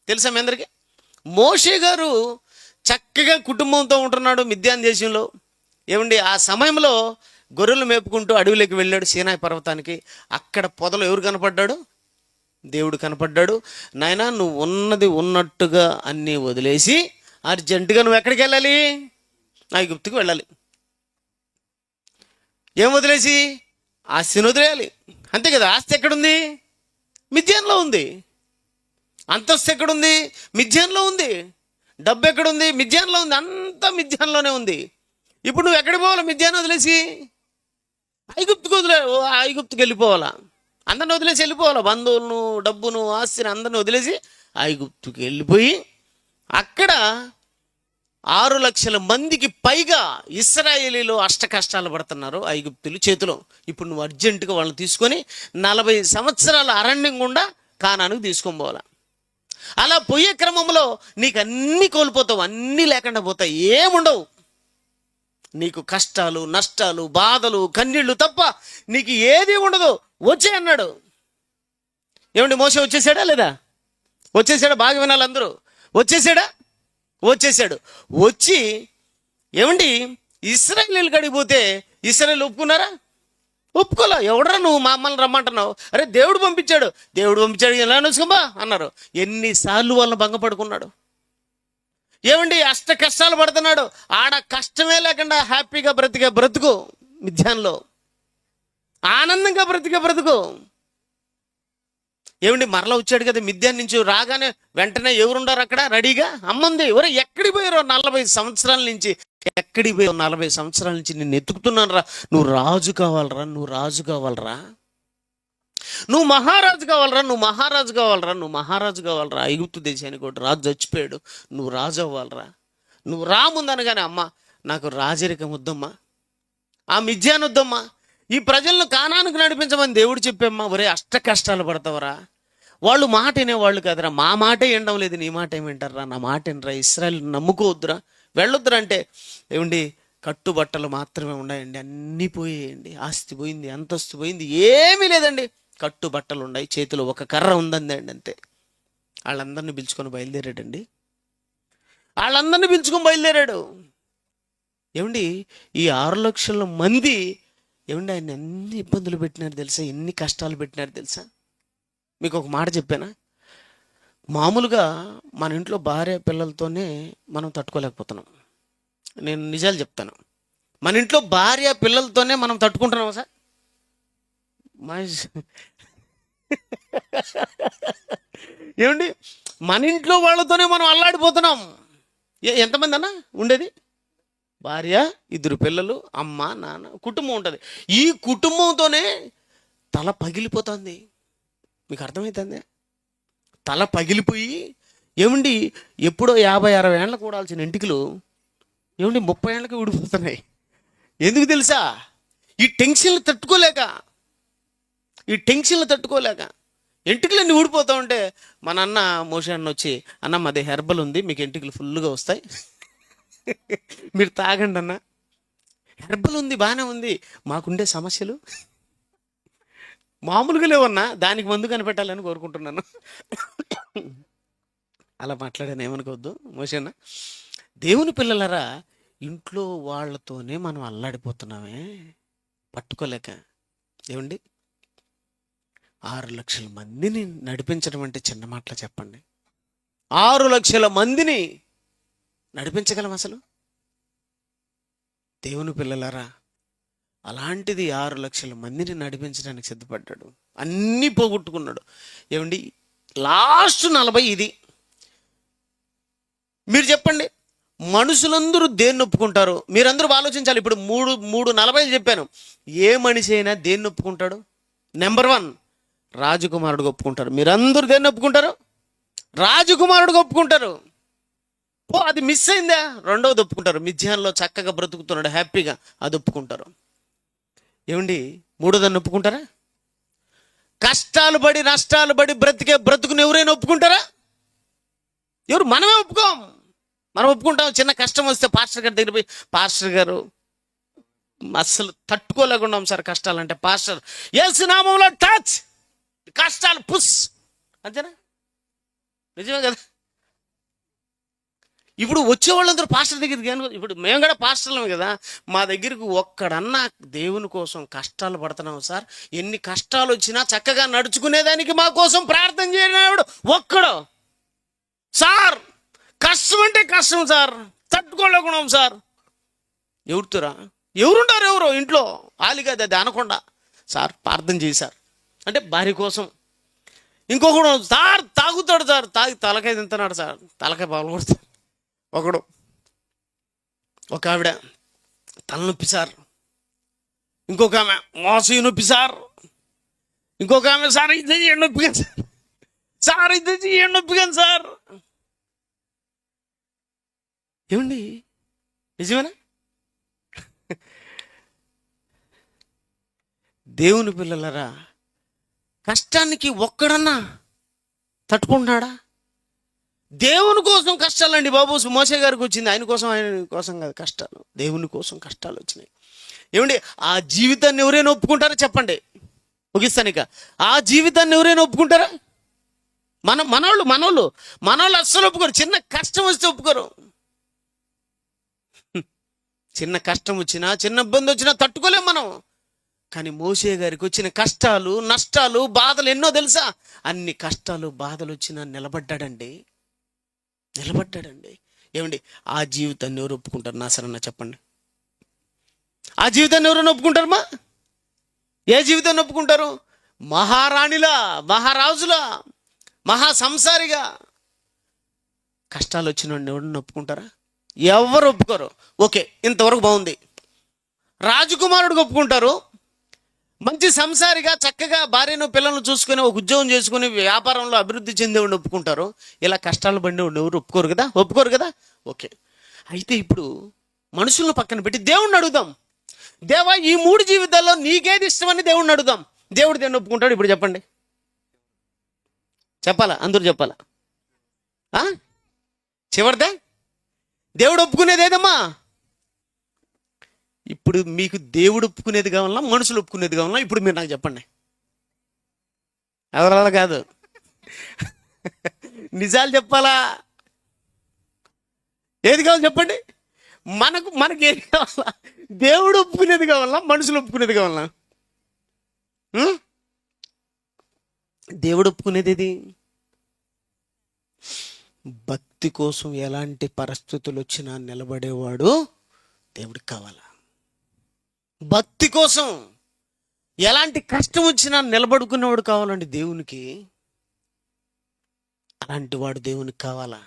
[SPEAKER 1] తెలుసా మీ అందరికీ? మోషే గారు చక్కగా కుటుంబంతో ఉంటున్నాడు మిద్యాన్ దేశంలో. ఏమండి ఆ సమయంలో గొర్రెలు మేపుకుంటూ అడవిలోకి వెళ్ళాడు, సీనాయి పర్వతానికి. అక్కడ పొదలో ఎవరు కనపడ్డాడు? దేవుడు కనపడ్డాడు. నాయనా, నువ్వు ఉన్నది ఉన్నట్టుగా అన్నీ వదిలేసి అర్జెంటుగా నువ్వు ఎక్కడికి వెళ్ళాలి? ఐగుప్తుకు వెళ్ళాలి. ఏం వదిలేసి? ఆస్తిని వదిలేయాలి, అంతే కదా. ఆస్తి ఎక్కడుంది? మిద్యాన్లో ఉంది. అంతస్తు ఎక్కడుంది? మిద్యాన్లో ఉంది. డబ్బు ఎక్కడుంది? మిద్యాన్లో ఉంది. అంతా మిద్యాన్లోనే ఉంది. ఇప్పుడు నువ్వు ఎక్కడికి పోవాలా? మిద్యాన్ని వదిలేసి ఐగుప్తుకి వెళ్ళిపోవాలా? అందరిని వదిలేసి వెళ్ళిపోవాలా? బంధువులను, డబ్బును, ఆస్తిని అందరిని వదిలేసి ఐగుప్తుకి వెళ్ళిపోయి అక్కడ 6 లక్షల మందికి పైగా ఇశ్రాయేలీలు అష్ట కష్టాలు పడుతున్నారు ఐగుప్తులు చేతిలో. ఇప్పుడు నువ్వు అర్జెంటుగా వాళ్ళని తీసుకొని 40 సంవత్సరాల అరణ్యం గుండా కానానికి తీసుకొని పోవాలా. అలా పోయే క్రమంలో నీకు అన్నీ కోల్పోతావు, అన్నీ లేకుండా పోతాయి, ఏముండవు. నీకు కష్టాలు, నష్టాలు, బాధలు, కన్నీళ్ళు తప్ప నీకు ఏది ఉండదు. వచ్చే అన్నాడు. ఏమండి, మోసే వచ్చేసాడా లేదా? వచ్చేసాడా? బాగా వినాలి అందరూ. వచ్చేసాడా? వచ్చేసాడు. వచ్చి ఏమండి ఇశ్రాయేలీలు కాడికి పోతే ఇశ్రాయేలు ఒప్పుకున్నారా? ఒప్పుకోలే. ఎవడరా నువ్వు మమ్మల్ని రమ్మంటున్నావు? అరే దేవుడు పంపించాడు ఎలా నడుచుకోబా అన్నారు. ఎన్నిసార్లు వాళ్ళని భంగపడుకున్నాడు. ఏమండి అష్ట కష్టాలు పడుతున్నాడు. ఆడ కష్టమే లేకుండా హ్యాపీగా బ్రతికే బ్రతుకు మిద్యాన్లో, ఆనందంగా బ్రతికే బ్రతుకు. ఏమండి మరలా వచ్చాడు కదా మిద్యాన్ నుంచి. రాగానే వెంటనే ఎవరుండారు అక్కడ? రెడీగా అమ్మంది. ఎవరు ఎక్కడికి పోయారో 40 సంవత్సరాల నుంచి, ఎక్కడికి పోయావు? 40 సంవత్సరాల నుంచి నిన్ను ఎత్తుకుతున్నాను రా. నువ్వు రాజు కావాలరా, నువ్వు రాజు కావాలరా, నువ్వు మహారాజు కావాలరా, నువ్వు మహారాజు కావాలరా, నువ్వు మహారాజు కావాలరా. ఐగుప్తు దేశానికి ఒకటి రాజు చచ్చిపోయాడు, నువ్వు రాజు అవ్వాలరా. నువ్వు రాముందనగానే అమ్మ నాకు రాజరికం వద్దమ్మా, ఆ మిద్యాన్ వద్దమ్మా, ఈ ప్రజలను కానానికి నడిపించమని దేవుడు చెప్పమ్మా. ఒరే అష్ట కష్టాలు పడతావరా. వాళ్ళు మాట వినేవాళ్ళు కాదురా. మా మాటే వినడం లేదు, నీ మాట ఏమి వింటారా? నా మాట వినరా. ఇశ్రాయేలు నమ్ముకోవద్దురా, వెళ్ళొద్దురా అంటే ఏమండి కట్టుబట్టలు మాత్రమే ఉన్నాయండి. అన్నీ పోయేయండి. ఆస్తి పోయింది, అంతస్తు పోయింది, ఏమీ లేదండి. కట్టుబట్టలు ఉన్నాయి, చేతిలో ఒక కర్ర ఉందండి అంతే. వాళ్ళందరినీ పిలుచుకొని బయలుదేరాడండి. వాళ్ళందరినీ పిలుచుకొని బయలుదేరాడు. ఏమండి ఈ 6 లక్షల మంది ఏమండి ఆయన ఎన్ని ఇబ్బందులు పెట్టినారు తెలుసా? ఎన్ని కష్టాలు పెట్టినారు తెలుసా? మీకు ఒక మాట చెప్పానా? మామూలుగా మన ఇంట్లో భార్య పిల్లలతోనే మనం తట్టుకోలేకపోతున్నాం. నేను నిజాలు చెప్తాను. మన ఇంట్లో భార్య పిల్లలతోనే మనం తట్టుకుంటున్నామా సార్? ఏమండి మన ఇంట్లో వాళ్ళతోనే మనం అల్లాడిపోతున్నాం. ఎంతమంది అన్నా ఉండేది? భార్య, 2 పిల్లలు, అమ్మ, నాన్న, కుటుంబం ఉంటుంది. ఈ కుటుంబంతోనే తల పగిలిపోతుంది. మీకు అర్థమవుతుంది? తల పగిలిపోయి ఏమండి ఎప్పుడో 50-60 ఏళ్ళకు కూడాల్సిన ఎంటికలు ఏమండి 30 ఏళ్ళకి ఊడిపోతున్నాయి. ఎందుకు తెలుసా? ఈ టెన్షన్లు తట్టుకోలేక ఎంటికలన్నీ ఊడిపోతూ ఉంటే మన అన్న మోషే అన్న వచ్చి, అన్న మాది హెర్బల్ ఉంది, మీకు ఎంటికలు ఫుల్గా వస్తాయి, మీరు తాగండి అన్న. హెర్బల్ ఉంది, బాగానే ఉంది, మాకుండే సమస్యలు మామూలుగా లేవన్నా, దానికి మందు కనిపెట్టాలని కోరుకుంటున్నాను. అలా మాట్లాడాను, ఏమనుకోవద్దు మోషన్న. దేవుని పిల్లలరా, ఇంట్లో వాళ్ళతోనే మనం అల్లాడిపోతున్నామే పట్టుకోలేక. ఏమండి 6 లక్షల మందిని నడిపించడం అంటే చిన్న మాటలు చెప్పండి. 6 లక్షల మందిని నడిపించగలం అసలు? దేవుని పిల్లలారా, అలాంటిది 6 లక్షల మందిని నడిపించడానికి సిద్ధపడ్డాడు. అన్నీ పోగొట్టుకున్నాడు. ఏమండి లాస్ట్ 40 ఇది. మీరు చెప్పండి, మనుషులందరూ దేన్ని ఒప్పుకుంటారు? మీరందరూ ఆలోచించాలి. ఇప్పుడు 3:40 చెప్పాను. ఏ మనిషి అయినా దేన్ని ఒప్పుకుంటాడు? నెంబర్ 1 రాజకుమారుడుగా ఒప్పుకుంటారు. మీరందరూ దేన్ని ఒప్పుకుంటారు? రాజకుమారుడుగా ఒప్పుకుంటారు. అది మిస్ అయిందా? 2వది ఒప్పుకుంటారు. మిద్యాన్లో చక్కగా బ్రతుకుతున్నాడు హ్యాపీగా, అది ఒప్పుకుంటారు. ఏమండి 3వదాన్ని ఒప్పుకుంటారా? కష్టాలు పడి నష్టాలు పడి బ్రతికే బ్రతుకుని ఎవరైనా ఒప్పుకుంటారా? ఎవరు? మనమే ఒప్పుకోం. మనం ఒప్పుకుంటాం. చిన్న కష్టం వస్తే పాస్టర్ గారి దగ్గర పోయి, పాస్టర్ గారు అస్సలు తట్టుకోలేకుండా సార్ కష్టాలంటే, పాస్టర్ యేసు నామములో టచ్, కష్టాలు పుస్, అంతేనా? నిజమే కదా? ఇప్పుడు వచ్చేవాళ్ళందరూ పాస్టర్ దగ్గరికి, ఇప్పుడు మేము కూడా పాస్టర్లమే కదా, మా దగ్గరికి ఒక్కడన్నా దేవుని కోసం కష్టాలు పడుతున్నాం సార్, ఎన్ని కష్టాలు వచ్చినా చక్కగా నడుచుకునేదానికి మా కోసం ప్రార్థన చేయనివాడు ఒక్కడు. సార్ కష్టం అంటే కష్టం సార్, తట్టుకోలేకున్నాం సార్. ఎవరుతురా? ఎవరుంటారు? ఎవరు ఇంట్లో ఆలిగా అది అనకుండా సార్ ప్రార్థన చేశారు అంటే భార్య కోసం. ఇంకొకడు సార్ తాగుతాడు సార్, తాగి తలకాయ తింటున్నాడు సార్, తలకాయ పగలగొడతాడు.
[SPEAKER 3] ఒక ఆవిడ తలనొప్పి సార్, ఇంకొక ఆమె మోస నొప్పి సార్, ఇంకొక ఆమె సార్ ఇది చేయండి నొప్పిగాను సార్, సార్ ఇది చేయండి నొప్పిగాను సార్. ఏమండి నిజమేనా? దేవుని పిల్లలరా, కష్టానికి ఒక్కడన్నా తట్టుకుంటున్నాడా? దేవుని కోసం కష్టాలండి బాబు. మోసే గారికి వచ్చింది, ఆయన కోసం కాదు కష్టాలు, దేవుని కోసం కష్టాలు వచ్చినాయి. ఏమండి ఆ జీవితాన్ని ఎవరైనా ఒప్పుకుంటారో చెప్పండి, ముగిస్తాను ఇక. ఆ జీవితాన్ని ఎవరైనా ఒప్పుకుంటారా? మనోళ్ళు అస్సలు ఒప్పుకోరు. చిన్న కష్టం వస్తే ఒప్పుకోరు. చిన్న కష్టం వచ్చినా, చిన్న ఇబ్బంది వచ్చినా తట్టుకోలేం మనం. కానీ మోసే గారికి వచ్చిన కష్టాలు, నష్టాలు, బాధలు ఎన్నో తెలుసా? అన్ని కష్టాలు, బాధలు వచ్చినా నిలబడ్డాడండి. ఏమండి ఆ జీవితాన్ని ఎవరు ఒప్పుకుంటారు? నా సరన్నా చెప్పండి. ఆ జీవితాన్ని ఎవరైనా ఒప్పుకుంటారమ్మా? ఏ జీవితాన్ని ఒప్పుకుంటారు? మహారాణిలా, మహారాజులా, మహా సంసారిగా కష్టాలు వచ్చిన వాడిని ఎవరన్నా ఒప్పుకుంటారా? ఎవరు ఒప్పుకోరు. ఓకే, ఇంతవరకు బాగుంది. రాజకుమారుడికి ఒప్పుకుంటారు. మంచి సంసారిగా చక్కగా భార్యను పిల్లలను చూసుకొని ఒక ఉద్యోగం చేసుకుని వ్యాపారంలో అభివృద్ధి చెందేవాడిని ఒప్పుకుంటారు. ఇలా కష్టాలు పడినవాడిని ఎవరు ఒప్పుకోరు కదా. ఓకే, అయితే ఇప్పుడు మనుషులను పక్కన పెట్టి దేవుణ్ణి అడుగుదాం. దేవా, ఈ 3 జీవితాల్లో నీకేది ఇష్టమని దేవుణ్ణి అడుగుదాం. దేవుడు దేన్ని ఒప్పుకుంటాడు ఇప్పుడు చెప్పండి. చెప్పాలా? అందరూ చెప్పాలా? చివరిదే దేవుడు ఒప్పుకునేది ఏదమ్మా? ఇప్పుడు మీకు దేవుడు ఒప్పుకునేది కావాలా, మనుషులు ఒప్పుకునేది కావాలా? ఇప్పుడు మీరు నాకు చెప్పండి. ఎవరలా కాదు, నిజాలు చెప్పాలా? ఏది కావాలి చెప్పండి. మనకి ఏది కావాలా? దేవుడు ఒప్పుకునేది కావాలా, మనుషులు ఒప్పుకునేది కావాలా? దేవుడు ఒప్పుకునేది ఏది? భక్తి కోసం ఎలాంటి పరిస్థితులు వచ్చినా నిలబడేవాడు దేవుడికి కావాలా. భక్తి కోసం ఎలాంటి కష్టం వచ్చినా నిలబడుకునేవాడు కావాలండి దేవునికి. అలాంటి వాడు దేవునికి కావాలా?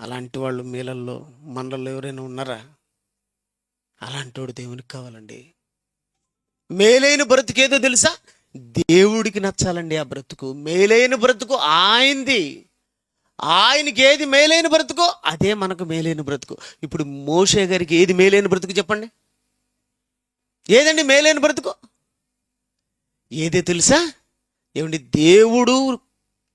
[SPEAKER 3] అలాంటి వాళ్ళు మీలల్లో మనలో ఎవరైనా ఉన్నారా? అలాంటి వాడు దేవునికి కావాలండి. మేలైన బ్రతుకేదో తెలుసా? దేవుడికి నచ్చాలండి ఆ బ్రతుకు. మేలైన బ్రతుకు ఆయనది. ఆయనకి ఏది మేలైన బ్రతుకో అదే మనకు మేలైన బ్రతుకు. ఇప్పుడు మోషే గారికి ఏది మేలైన బ్రతుకు చెప్పండి? ఏదండి మేలైన బ్రతుకు? ఏదే తెలుసా? ఏమండి, దేవుడు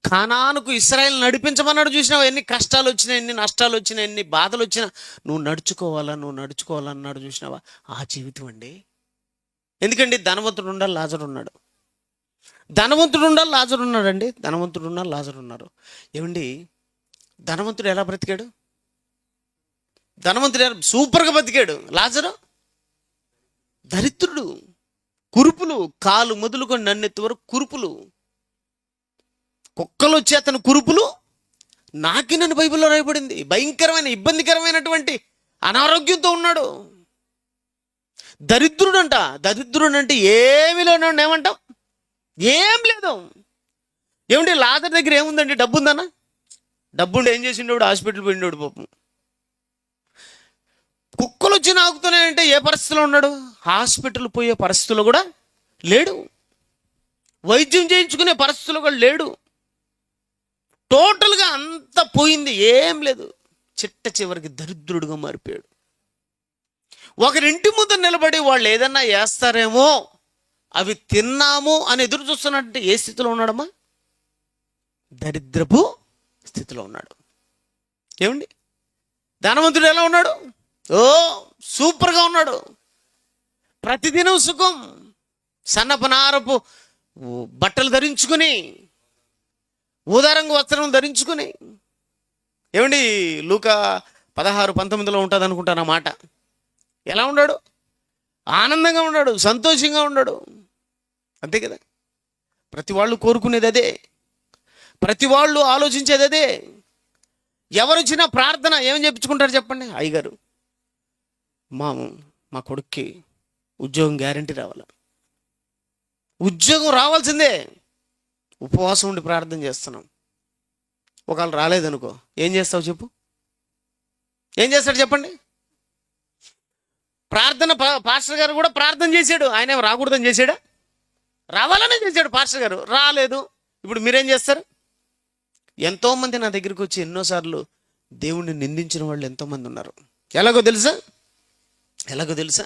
[SPEAKER 3] కానానుకు ఇశ్రాయేలు నడిపించమన్నాడు. చూసినావు? ఎన్ని కష్టాలు వచ్చినా, ఎన్ని నష్టాలు వచ్చినా, ఎన్ని బాధలు వచ్చినా నువ్వు నడుచుకోవాలన్నాడు. చూసినావా? ఆ జీవితం అండి. ఎందుకండి ధనవంతుడు ఉండాలి, లాజరు ఉన్నాడు. ధనవంతుడు ఉండాలి, లాజరు ఉన్నాడండి. ధనవంతుడు ఉండాలి, లాజరు ఉన్నారు. ఏమండి ధనవంతుడు ఎలా బ్రతికాడు? ధనవంతుడు సూపర్గా బతికాడు. లాజరు దరిద్రుడు, కురుపులు, కాలు మొదలుకొని నన్నెత్తి వరకు కురుపులు, కుక్కలు వచ్చి అతను కురుపులు నాకినని బైబిల్లో రాయబడింది. భయంకరమైన ఇబ్బందికరమైనటువంటి అనారోగ్యంతో ఉన్నాడు. దరిద్రుడు అంటే ఏమి లేనివాడిని ఏమంటాం? ఏం లేదు. ఏమంటే లాజరు దగ్గర ఏముందండి? డబ్బు ఉందన్నా? డబ్బుండి ఏం చేసిండోడు? హాస్పిటల్ పోయిండోడు పాపం. కుక్కలు వచ్చి నాకుతున్నాయంటే ఏ పరిస్థితిలో ఉన్నాడు? హాస్పిటల్ పోయే పరిస్థితుల్లో కూడా లేడు. వైద్యం చేయించుకునే పరిస్థితుల్లో కూడా లేడు. టోటల్గా అంతా పోయింది, ఏం లేదు. చివరికి దరిద్రుడుగా మారిపోయాడు. ఒకరింటి ముందు నిలబడి వాళ్ళు ఏదన్నా వేస్తారేమో, అవి తిన్నాము అని ఎదురు చూస్తున్నట్టు ఏ స్థితిలో ఉన్నాడమ్మా? దరిద్రపు స్థితిలో ఉన్నాడు. ఏమండి ధనవంతుడు ఎలా ఉన్నాడు? సూపర్గా ఉన్నాడు. ప్రతిదినం సుఖం, సన్నపనారపు బట్టలు ధరించుకుని, ఊదారంగు వస్త్రం ధరించుకుని. ఏమండి లూకా 16:19 ఉంటుంది అనుకుంటాను ఆ మాట. ఎలా ఉన్నాడు? ఆనందంగా ఉన్నాడు, సంతోషంగా ఉన్నాడు. అంతే కదా. ప్రతి వాళ్ళు కోరుకునేది అదే, ప్రతి వాళ్ళు ఆలోచించేది అదే. ఎవరు వచ్చినా ప్రార్థన ఏమని చెప్పించుకుంటారు చెప్పండి? అయ్యగారు మా కొడుక్కి ఉద్యోగం గ్యారంటీ రావాలా, ఉద్యోగం రావాల్సిందే. ఉపవాసం ఉండి ప్రార్థన చేస్తున్నాం. ఒకవేళ రాలేదనుకో ఏం చేస్తావు చెప్పు? ఏం చేస్తాడు చెప్పండి? ప్రార్థన పాస్టర్ గారు కూడా ప్రార్థన చేశాడు. ఆయన ఏం రాకూడదని చేశాడా? రావాలనే చేశాడు పాస్టర్ గారు, రాలేదు. ఇప్పుడు మీరేం చేస్తారు? ఎంతోమంది నా దగ్గరికి వచ్చి ఎన్నోసార్లు దేవుణ్ణి నిందించిన వాళ్ళు ఎంతోమంది ఉన్నారు. ఎలాగో తెలుసా?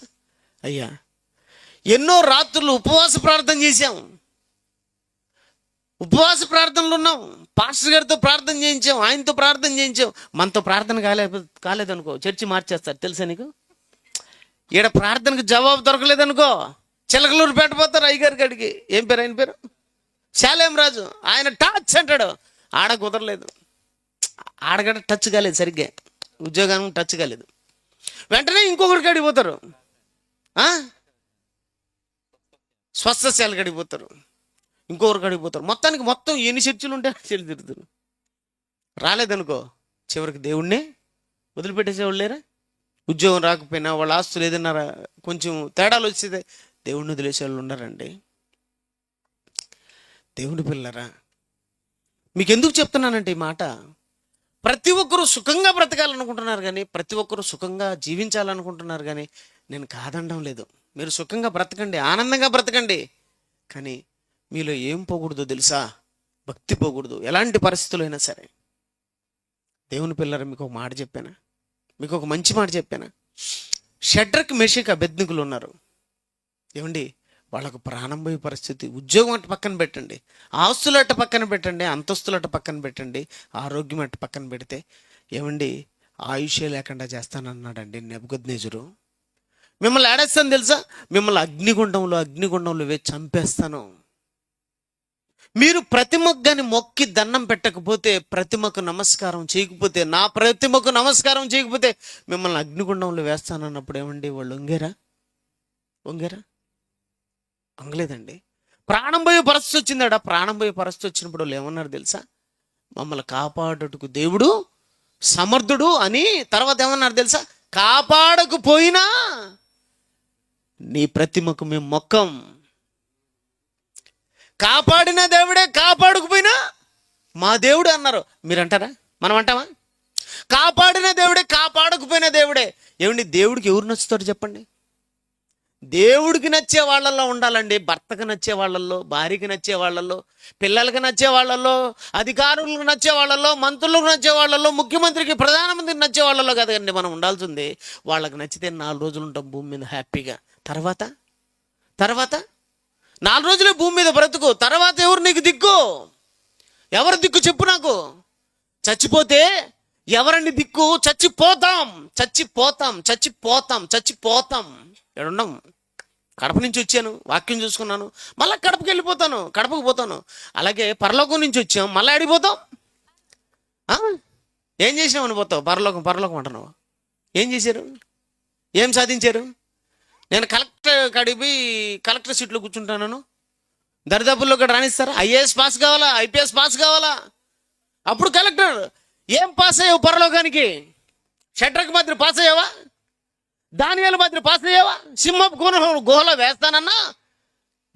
[SPEAKER 3] అయ్యా, ఎన్నో రాత్రులు ఉపవాస ప్రార్థన చేశాం, ఉపవాస ప్రార్థనలు ఉన్నాం, పాస్టర్ గారితో ప్రార్థన చేయించాం, ఆయనతో ప్రార్థన చేయించాం. మనతో ప్రార్థన కాలేదనుకో చర్చి మార్చేస్తారు. తెలుసా నీకు? ఈడ ప్రార్థనకు జవాబు దొరకలేదనుకో చిలకలూరు పెట్టబోతారు అయ్యగారి కాడికి. ఏం పేరు ఆయన పేరు? శాలేం రాజు. ఆయన టచ్ అంటాడు, ఆడ కుదరలేదు, ఆడగడ టచ్ కాలేదు, సరిగ్గా ఉద్యోగానికి టచ్ కాలేదు. వెంటనే ఇంకొకరికి అడిగిపోతారు, స్వస్థశాలకు అడిగిపోతారు, ఇంకొకరికి అడిగిపోతారు. మొత్తం ఎన్ని చర్చలు ఉంటే చర్చలు తిరుగుతారు. రాలేదనుకో చివరికి దేవుణ్ణే వదిలిపెట్టేసేవాళ్ళు లేరా? ఉద్యోగం రాకపోయినా, వాళ్ళ ఆస్తులు ఏదైనా కొంచెం తేడాలు వచ్చేదే దేవుణ్ణి వదిలేసే వాళ్ళు ఉన్నారండి. దేవుని పిల్లరా, మీకు ఎందుకు చెప్తున్నానంటే ఈ మాట, ప్రతి ఒక్కరూ సుఖంగా బ్రతకాలనుకుంటున్నారు కానీ, ప్రతి ఒక్కరూ సుఖంగా జీవించాలనుకుంటున్నారు కానీ నేను కాదనడం లేదు. మీరు సుఖంగా బ్రతకండి, ఆనందంగా బ్రతకండి. కానీ మీలో ఏం పోకూడదో తెలుసా? భక్తి పోకూడదు, ఎలాంటి పరిస్థితులు అయినా సరే. దేవుని పిల్లరా, మీకు ఒక మాట చెప్పానా? మీకు ఒక మంచి మాట చెప్పానా? షడ్రక్ మెషక్ అబేద్నెగోలు ఉన్నారు. ఏమండి, వాళ్ళకు ప్రాణం పోయే పరిస్థితి. ఉద్యోగం అట్టు పక్కన పెట్టండి, ఆస్తులు అట్టు పక్కన పెట్టండి, అంతస్తులు అట్టు పక్కన పెట్టండి, ఆరోగ్యం అట్టు పక్కన పెడితే ఏమండి ఆయుష్యే లేకుండా చేస్తానన్నాడండి నెబుకద్నెజరు. మిమ్మల్ని ఏడేస్తాను తెలుసా? మిమ్మల్ని అగ్నిగుండంలో వేసి చంపేస్తాను. మీరు ప్రతిమకు కానీ మొక్కి దండం పెట్టకపోతే, ప్రతిమకు నమస్కారం చేయకపోతే, నా ప్రతిమకు నమస్కారం చేయకపోతే మిమ్మల్ని అగ్నిగుండంలో వేస్తానన్నప్పుడు ఏమండి వాళ్ళు వంగేరా? వంగలేదండి. ప్రాణం పోయే పరిస్థితి వచ్చిందాడా? ప్రాణం పోయే పరిస్థితి వచ్చినప్పుడు వాళ్ళు ఏమన్నారు తెలుసా? మమ్మల్ని కాపాడుటకు దేవుడు సమర్థుడు అని. తర్వాత ఏమన్నారు తెలుసా? కాపాడకపోయినా నీ ప్రతిమకు మేము మొక్కం. కాపాడిన దేవుడే, కాపాడకపోయినా మా దేవుడు అన్నారు. మీరు అంటారా? మనం అంటామా? కాపాడిన దేవుడే, కాపాడకపోయిన దేవుడే. ఏమండి, దేవుడికి ఎవరు నచ్చుతారు చెప్పండి? దేవుడికి నచ్చే వాళ్ళల్లో ఉండాలండి. భర్తకు నచ్చే వాళ్ళల్లో, భార్యకి నచ్చే వాళ్ళల్లో, పిల్లలకి నచ్చే వాళ్ళల్లో, అధికారులకు నచ్చే వాళ్ళల్లో, మంత్రులకు నచ్చే వాళ్ళల్లో, ముఖ్యమంత్రికి, ప్రధానమంత్రికి నచ్చే వాళ్ళల్లో కదండి మనం ఉండాల్సింది. వాళ్ళకి నచ్చితే 4 రోజులు ఉంటాం భూమి మీద హ్యాపీగా. తర్వాత 4 రోజులే భూమి మీద బ్రతుకు. తర్వాత ఎవరు నీకు దిక్కు? ఎవరు దిక్కు చెప్పు నాకు. చచ్చిపోతే ఎవరండి దిక్కు? చచ్చిపోతాం. ఎక్కడున్నాం? కడప నుంచి వచ్చాను, వాక్యం చూసుకున్నాను, మళ్ళీ కడపకి వెళ్ళిపోతాను, కడపకు పోతాను. అలాగే పరలోకం నుంచి వచ్చాం, మళ్ళీ అడిగిపోతాం. ఏం చేసినావు అని పోతావు? పరలోకం అంటున్నావు. ఏం చేశారు? ఏం సాధించారు? నేను కలెక్టర్ సీట్లో కూర్చుంటాను, దరిదాపుల్లో కూడా రాణిస్తారా? ఐఏఎస్ పాస్ కావాలా, ఐపీఎస్ పాస్ కావాలా? అప్పుడు కలెక్టర్. ఏం పాస్ అయ్యావు పరలోకానికి? షడ్రక్ మాదిరి పాస్ అయ్యావా? దానియేలు మాదిరి పాస్ అయ్యావా? సింహపు గుహలో వేస్తానన్నా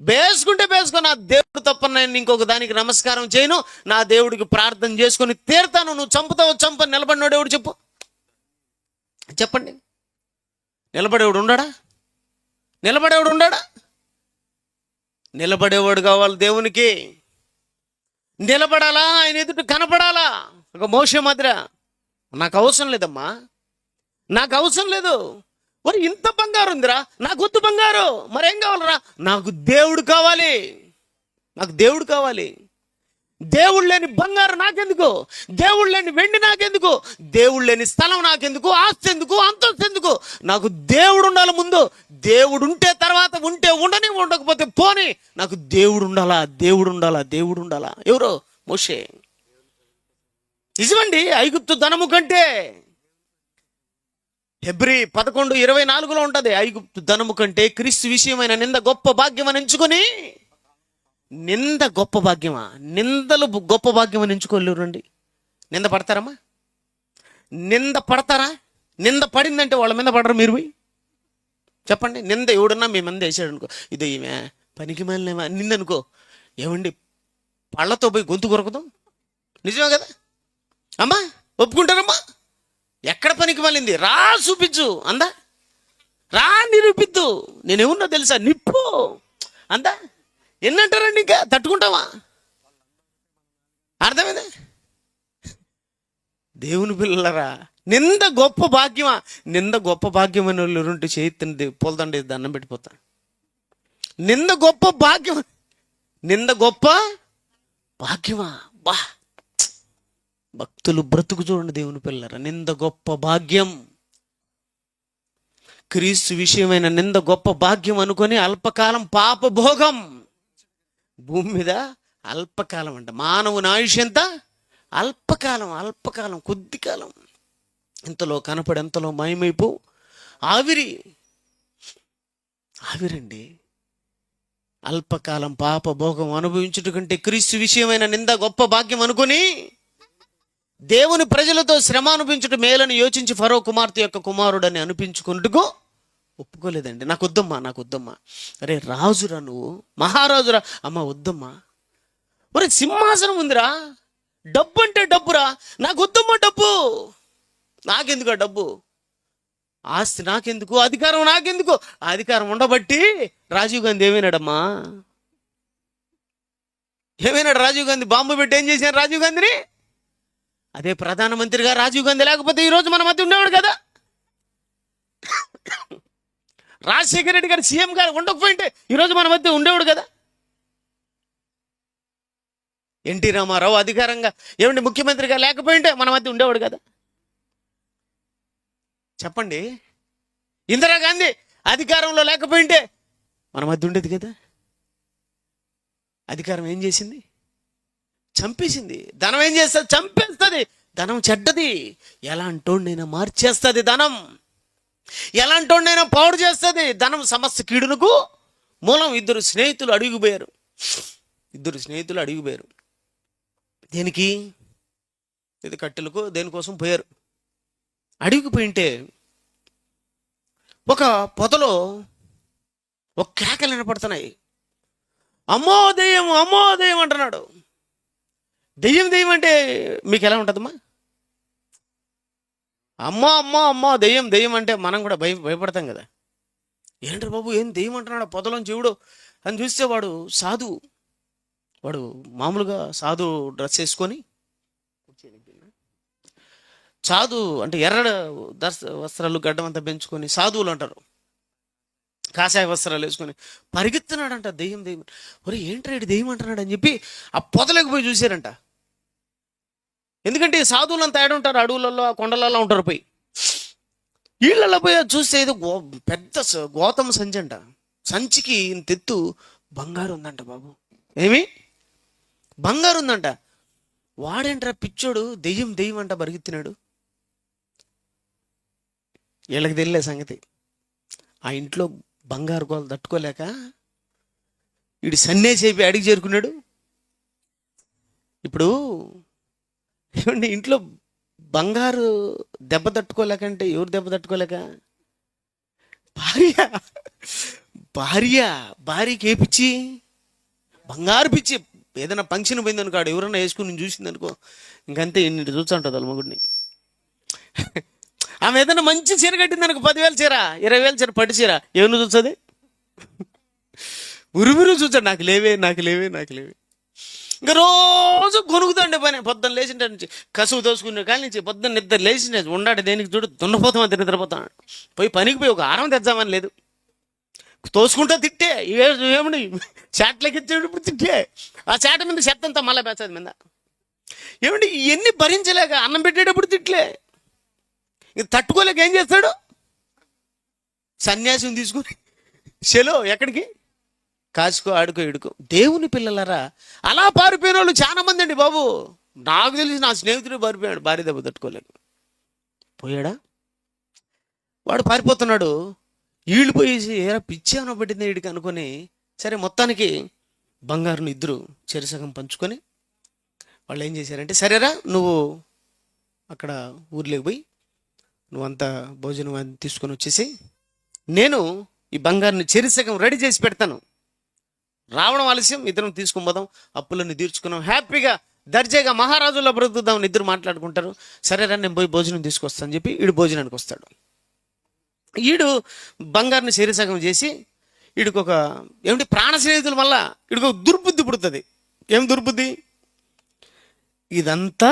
[SPEAKER 3] వేసుకుంటే వేసుకో, నా దేవుడు తప్ప నేను ఇంకొక దానికి నమస్కారం చేయను, నా దేవుడికి ప్రార్థన చేసుకొని తీరుతాను. నువ్వు చంపుతావు, నిలబడినోడు ఎవడు చెప్పండి? నిలబడేవాడు ఉండడా? నిలబడేవాడు కావాలి దేవునికి. నిలబడాలా, ఆయన ఎదుట కనపడాలా. ఒక మోషే మాదిర. నాకు అవసరం లేదమ్మా, నాకు అవసరం లేదు. మరి ఇంత బంగారు ఉందిరా, నాకు వద్దు బంగారు. మరేం కావాలరా? నాకు దేవుడు కావాలి. దేవుడు లేని బంగారు నాకెందుకు? దేవుడు లేని వెండి నాకెందుకు? దేవుడు లేని స్థలం నాకెందుకు? ఆస్తి ఎందుకు? అంతస్తు ఎందుకు? నాకు దేవుడు ఉండాలి ముందు. దేవుడు ఉంటే తర్వాత ఉంటే ఉండని, ఉండకపోతే పోని. నాకు దేవుడు ఉండాలా. ఎవరో? మోషే. నిజమండి, ఐగుప్తు ధనము కంటే, హెబ్రీ 11:24 ఉంటుంది, ఐగుప్తు ధనము కంటే క్రీస్తు విషయమైన నింద గొప్ప భాగ్యం అని ఎంచుకొని. నిందలు గొప్ప భాగ్యం అని ఎంచుకోలేరండి. నింద పడతారమ్మా? నింద పడతారా? నింద పడిందంటే వాళ్ళ మీద పడరు. మీరు పోయి చెప్పండి. నింద ఎవడన్నా మీ మంది వేసాడు అనుకో, ఇది ఈమె పనికి మాలిన నిందనుకో, ఏమండి పళ్ళతో పోయి గొంతు కొరకదు. నిజమే కదా అమ్మా? ఒప్పుకుంటారమ్మా? ఎక్కడ పనికి మాలింది? రా చూపించు అందా? రా నిరూపిద్దు, నేనేమన్నా తెలుసా? నిప్పు అందా? ఎన్నంటారండి? ఇంకా తట్టుకుంటావా? అర్థమైందా? దేవుని పిల్లరా, నింద గొప్ప భాగ్యమా? నింద గొప్ప భాగ్యం అని వాళ్ళు ఎవరుంటే చేయిస్తుంది పూలదండ దండం పెట్టిపోతా. నింద గొప్ప భాగ్యం, నింద గొప్ప భాగ్యమా? బా, భక్తులు బ్రతుకు చూడండి దేవుని పిల్లరా. నింద గొప్ప భాగ్యం, క్రీస్తు విషయమైన నింద గొప్ప భాగ్యం అనుకొని అల్పకాలం పాప భోగం. భూమి మీద అల్పకాలం అంట. మానవుని ఆయుష్ ఎంత? అల్పకాలం, అల్పకాలం, కొద్ది కాలం. ఇంతలో కనపడి ఎంతలో మాయమైపో ఆవిరి, ఆవిరండి. అల్పకాలం పాప భోగం అనుభవించుట కంటే క్రీస్తు విషయమైన నింద గొప్ప భాగ్యం అనుకొని దేవుని ప్రజలతో శ్రమ అనిపించుట మేలని యోచించి ఫరో కుమార్తె యొక్క కుమారుడని అనిపించుకుంటూ ఒప్పుకోలేదండి. నాకు వద్దమ్మా, నాకు వద్దమ్మా. అరే రాజురా నువ్వు, మహారాజురా. అమ్మ వద్దమ్మా. ఒరే సింహాసనం ఉందిరా, డబ్బు అంటే డబ్బురా, నాకు వద్దమ్మా డబ్బు. నాకెందుకు ఆ డబ్బు? ఆస్తి నాకెందుకు? అధికారం నాకెందుకు? ఆ అధికారం ఉండబట్టి రాజీవ్ గాంధీ ఏమైనాడమ్మా? ఏమైనాడు రాజీవ్ గాంధీ? బాంబు పెట్టి ఏం చేశారు రాజీవ్ గాంధీని? అదే ప్రధానమంత్రిగా రాజీవ్ గాంధీ లేకపోతే ఈరోజు మన మధ్య ఉండేవాడు కదా. రాజశేఖర రెడ్డి గారు సీఎం గారు ఉండకపోయింటే ఈరోజు మన మధ్య ఉండేవాడు కదా. ఎన్టీ రామారావు అధికారంగా ఏమంటే ముఖ్యమంత్రిగా లేకపోయింటే మన మధ్య ఉండేవాడు కదా. చెప్పండి. ఇందిరాగాంధీ అధికారంలో లేకపోయింటే మన మధ్య ఉండేది కదా. అధికారం ఏం చేసింది? చంపేసింది. ధనం ఏం చేస్తుంది? చంపేస్తుంది. ధనం చెడ్డది. ఎలాంటోడినైనా మార్చేస్తుంది ధనం. ఎలాంటోడినైనా పాడు చేస్తుంది ధనం. సమస్త కీడునకు మూలం. ఇద్దరు స్నేహితులు అడిగిపోయారు. దేనికి? ఇది కట్టెలకు దేనికోసం పోయారు. అడిగిపోయింటే ఒక పొదలో ఒక కేకలు వినపడుతున్నాయి. అమ్మో దెయ్యం, అమ్మో దెయ్యం అంటున్నాడు. దెయ్యం దెయ్యం అంటే మీకు ఎలా ఉంటుందమ్మా? అమ్మో అమ్మో అమ్మో దెయ్యం దెయ్యం అంటే మనం కూడా భయపడతాం కదా. ఏంటి బాబు ఏం దెయ్యం అంటున్నాడు పొదలోంచి చూడు అని చూస్తే వాడు సాధువు. వాడు మామూలుగా సాధు డ్రెస్ వేసుకొని, సాధు అంటే ఎర్ర వస్త్రాలు గడ్డం అంతా పెంచుకొని సాధువులు అంటారు. కాషాయ వస్త్రాలు వేసుకొని పరిగెత్తున్నాడంట దెయ్యం దెయ్యం. ఒరే ఏంట్రా ఇటు దెయ్యం అంటున్నాడు అని చెప్పి ఆ పొదలోకి పోయి చూశారంట. ఎందుకంటే సాధువులు అంతా ఉంటారు, అడవులలో ఆ కొండలలో ఉంటారు. పోయి వీళ్ళల్లో పోయి చూస్తే ఏదో పెద్ద గౌతమ సంచి అంట. సంచికి తెత్తు బంగారు ఉందంట బాబు. ఏమి బంగారు ఉందంట. వాడేంట్రా పిచ్చోడు దెయ్యం దెయ్యం అంట పరిగెత్తినాడు. వీళ్ళకి తెలియలే సంగతి. ఆ ఇంట్లో బంగారు గోలు తట్టుకోలేక వీడు సన్నేసి అయిపోయి అడిగి చేరుకున్నాడు. ఇప్పుడు ఏమండి ఇంట్లో బంగారు దెబ్బ తట్టుకోలేకంటే ఎవరు దెబ్బ తట్టుకోలేక? భార్యకి ఏ పిచ్చి? బంగారు పిచ్చి. ఏదైనా ఫంక్షన్ పోయింది అనుకో, ఎవరన్నా వేసుకుని నేను చూసింది అనుకో, ఇంకంతే ఇన్ని చూస్తూ ఉంటుంది వాళ్ళ మగుడిని. ఆమె ఏదైనా మంచి చీర కట్టింది అనుకో, 10,000 చీర 20,000 చీర పట్టు చీర ఏమన్నా చూస్తుంది? ఉరుమురు చూస్తాడు, నాకు లేవే నాకు లేవే నాకు లేవే. ఇంకా రోజు కొనుక్కుతాండే పని. పొద్దున్న లేచింటే నుంచి కసువు దోసుకునే కాళ్ళ నుంచి పొద్దున్న నిద్ర లేచిండే ఉండాడు. దేనికి చూడు దున్నపోతాం అంత నిద్రపోతాడు. పోయి పనికి పోయి ఒక ఆరం తెద్దామని లేదు, తోసుకుంటా తిట్టే. ఏమని చాట్లకి ఇచ్చేటప్పుడు తిట్టే. ఆ చాట మీద చెత్త అంతా మళ్ళీ పెంచదు మీద. ఏమండి ఇవన్నీ భరించలేక అన్నం పెట్టేటప్పుడు తిట్లే. ఇంక తట్టుకోలేక ఏం చేస్తాడు? సన్యాసం తీసుకుని సెలో ఎక్కడికి? కాచుకో ఆడుకో ఇడుకో. దేవుని పిల్లలరా, అలా పారిపోయిన వాళ్ళు చాలా మంది అండి బాబు. నాకు తెలిసి నా స్నేహితుడు పారిపోయాడు, భార్య దెబ్బ తట్టుకోలేక. పోయాడా? వాడు పారిపోతున్నాడు. వీళ్ళు పోయేసి ఏరా పిచ్చి అనబట్టింది వీడికి అనుకొని, సరే మొత్తానికి బంగారుని ఇద్దరు చెరిసగం పంచుకొని వాళ్ళు ఏం చేశారంటే, సరేరా నువ్వు అక్కడ ఊర్లోకి పోయి నువ్వంతా భోజనం అది తీసుకొని వచ్చేసి నేను ఈ బంగారుని చెరిసగం రెడీ చేసి పెడతాను. రావడం ఆలస్యం, ఇద్దరం తీసుకుని పోదాం, అప్పులన్నీ తీర్చుకున్నాం, హ్యాపీగా దర్జాగా మహారాజుల్లో బ్రతుకుదామని ఇద్దరు మాట్లాడుకుంటారు. సరేరా నేను పోయి భోజనం తీసుకొస్తాను అని చెప్పి ఈడు భోజనానికి వస్తాడు. ఈడు బంగారుని శరీరసగం చేసి వీడికి ఒక ఏమిటి ప్రాణ స్నేహితులు మళ్ళా వీడికి ఒక దుర్బుద్ధి పుడుతుంది. ఏం దుర్బుద్ధి? ఇదంతా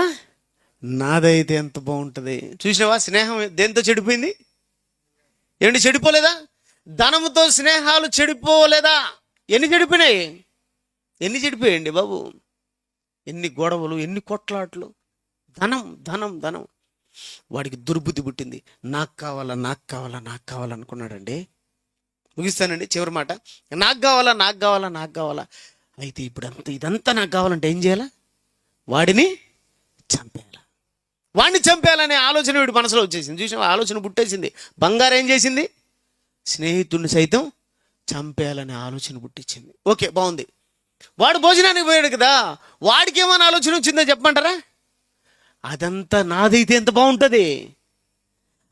[SPEAKER 3] నాదైతే ఎంత బాగుంటుంది. చూసినావా స్నేహం దేంతో చెడిపోయింది? ఏంటి చెడిపోలేదా? ధనముతో స్నేహాలు చెడిపోలేదా? ఎన్ని చెడిపోయినాయి? ఎన్ని చెడిపోయాయండి బాబు? ఎన్ని గొడవలు, ఎన్ని కొట్లాట్లు. ధనం ధనం ధనం. వాడికి దుర్బుద్ధి పుట్టింది. నాకు కావాలా నాకు కావాలా నాకు కావాలనుకున్నాడండి. ముగిస్తానండి చివరి మాట. నాకు కావాలా నాకు కావాలా నాకు కావాలా. అయితే ఇప్పుడు ఇదంతా నాకు కావాలంటే ఏం చేయాలా? వాడిని చంపేయాల. వాడిని చంపేయాలనే ఆలోచన వీడి మనసులో వచ్చేసింది. చూసిన ఆలోచన పుట్టేసింది. బంగారం ఏం చేసింది? స్నేహితుడిని సైతం చంపేయాలనే ఆలోచన పుట్టించింది. ఓకే, బాగుంది. వాడు భోజనానికి పోయాడు కదా, వాడికి ఏమైనా ఆలోచన వచ్చిందో చెప్పమంటారా? అదంతా నాదైతే ఎంత బాగుంటుంది,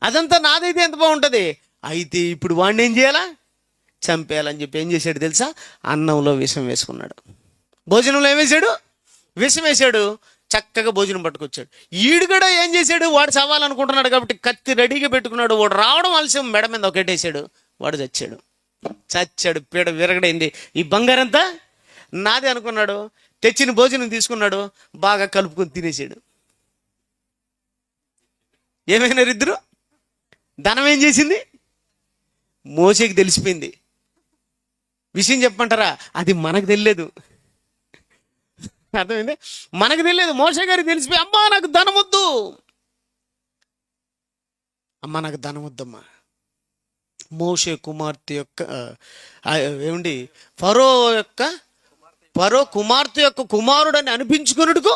[SPEAKER 3] అదంతా నాదైతే ఎంత బాగుంటుంది. అయితే ఇప్పుడు వాడిని ఏం చేయాలా? చంపేయాలని చెప్పి ఏం చేశాడు తెలుసా? అన్నంలో విషం వేసుకున్నాడు. భోజనంలో ఏం వేశాడు? విషం వేశాడు. చక్కగా భోజనం పట్టుకొచ్చాడు. ఈడు కూడా ఏం చేశాడు? వాడు చవాలనుకుంటున్నాడు కాబట్టి కత్తి రెడీగా పెట్టుకున్నాడు. వాడు రావడం ఆలస్యం, మెడ మీద ఒకటేసాడు. వాడు చచ్చాడు. పీడ విరగడైంది. ఈ బంగారంతా నాదే అనుకున్నాడు. తెచ్చిన భోజనం తీసుకున్నాడు, బాగా కలుపుకొని తినేసాడు. ఏమైనారు ఇద్దరు? ధనం ఏం చేసింది? మోసేకి తెలిసిపోయింది. విషయం చెప్పమంటారా? అది మనకు తెలియలేదు. అర్థమైంది? మనకు తెలియదు. మోసే గారికి తెలిసిపోయి, అమ్మా నాకు ధనం వద్దు, అమ్మా నాకు ధనం వద్దమ్మా. మోషే కుమార్తె యొక్క ఏమండి ఫరో కుమార్తె యొక్క కుమారుడని అనిపించుకున్నట్టుకో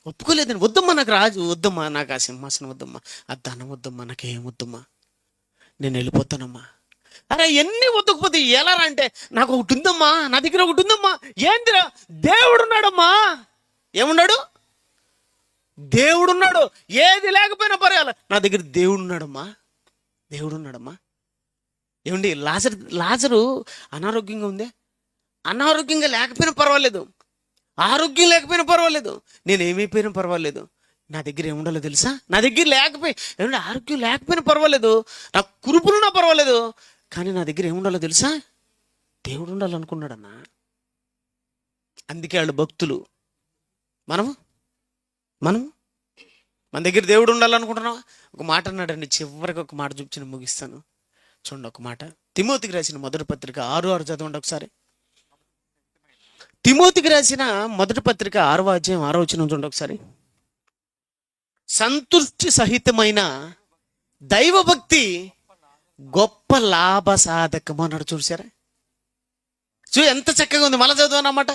[SPEAKER 3] ఒప్పుకోలేదని. వద్దమ్మా నాకు రాజు వద్దమ్మా, నాకు ఆ సింహాసనం వద్దమ్మా, ఆ ధనం వద్దమ్మా, నాకేం వద్దమ్మా, నేను వెళ్ళిపోతానమ్మా. అరే ఎన్ని వద్దకపోతే ఎలా అంటే, నాకు ఒకటి ఉందమ్మా, నా దగ్గర ఒకటి ఉందమ్మా. ఏందిరా? దేవుడు ఉన్నాడమ్మా. ఏమున్నాడు? దేవుడున్నాడు. ఏది లేకపోయినా పర్వాలేదు, నా దగ్గర దేవుడు ఉన్నాడమ్మా. ఏమండి, లాజరు అనారోగ్యంగా ఉందే, అనారోగ్యంగా లేకపోయినా పర్వాలేదు, ఆరోగ్యం లేకపోయినా పర్వాలేదు, నేను ఏమైపోయినా పర్వాలేదు, నా దగ్గర ఏముండాలో తెలుసా? నా దగ్గర ఏమంటే ఆరోగ్యం లేకపోయినా పర్వాలేదు, నాకు కురుపులున్నా పర్వాలేదు, కానీ నా దగ్గర ఏముండాలో తెలుసా? దేవుడు ఉండాలనుకున్నాడన్నా. అందుకే వాళ్ళు భక్తులు. మన దగ్గర దేవుడు ఉండాలనుకుంటున్నావా? ఒక మాట అన్నాడండి, చివరికి ఒక మాట చూపించి ముగిస్తాను. చూడండి ఒక మాట. తిమోతికి రాసిన మొదటి పత్రిక 6:6 చదవండి ఒకసారి. తిమోతికి రాసిన మొదటి పత్రిక 6వ అధ్యాయం 6వ వచనం చూడండి ఒకసారి. సంతృష్టి సహితమైన దైవభక్తి గొప్ప లాభ సాధకం అన్నాడు. చూసారా? ఎంత చక్కగా ఉంది. మళ్ళా చదువు అన్నమాట.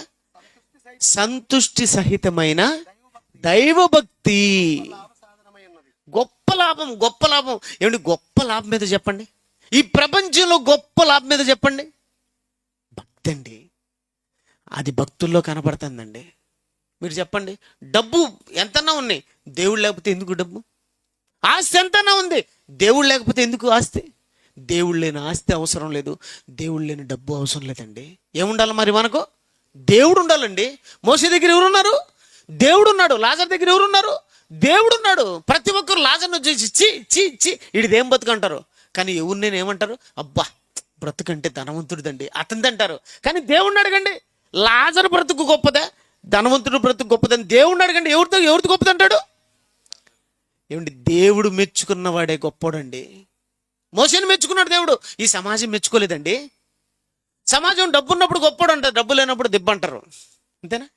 [SPEAKER 3] సంతుష్టి సహితమైన దైవభక్తి గొప్ప లాభం. ఏమండి, గొప్ప లాభం మీద చెప్పండి. ఈ ప్రపంచంలో గొప్ప లాభం మీద చెప్పండి. భక్తి అండి. అది భక్తుల్లో కనపడుతుందండి. మీరు చెప్పండి, డబ్బు ఎంతన్నా ఉన్నాయి, దేవుడు లేకపోతే ఎందుకు డబ్బు? ఆస్తి ఎంతన్నా ఉంది, దేవుడు లేకపోతే ఎందుకు ఆస్తి? దేవుడు లేని ఆస్తి అవసరం లేదు, దేవుడు లేని డబ్బు అవసరం లేదండి. ఏముండాలి మరి మనకు? దేవుడు ఉండాలండి. మోసే దగ్గర ఎవరున్నారు? దేవుడు ఉన్నాడు. లాజర్ దగ్గర ఎవరున్నారు? దేవుడు ఉన్నాడు. ప్రతి ఒక్కరు లాజర్ను చూసి చి ఇడిదేం బతుకంటారు. కానీ ఎవరిని ఏమంటారు? అబ్బా బ్రతుకంటే ధనవంతుడిదండి, అతనిది అంటారు. కానీ దేవుడిని అడగండి, లాజర్ బ్రతుకు గొప్పదా, ధనవంతుడు బ్రతుకు గొప్పదని దేవుడిని అడగండి, ఎవరిది గొప్పది అంటాడు? ఏమండి, దేవుడు మెచ్చుకున్నవాడే గొప్పోడండి. మోసేని మెచ్చుకున్నాడు దేవుడు, ఈ సమాజం మెచ్చుకోలేదండి. సమాజం డబ్బు ఉన్నప్పుడు గొప్పోడు అంటారు, డబ్బు లేనప్పుడు దిబ్బ అంటారు. అంతేనా?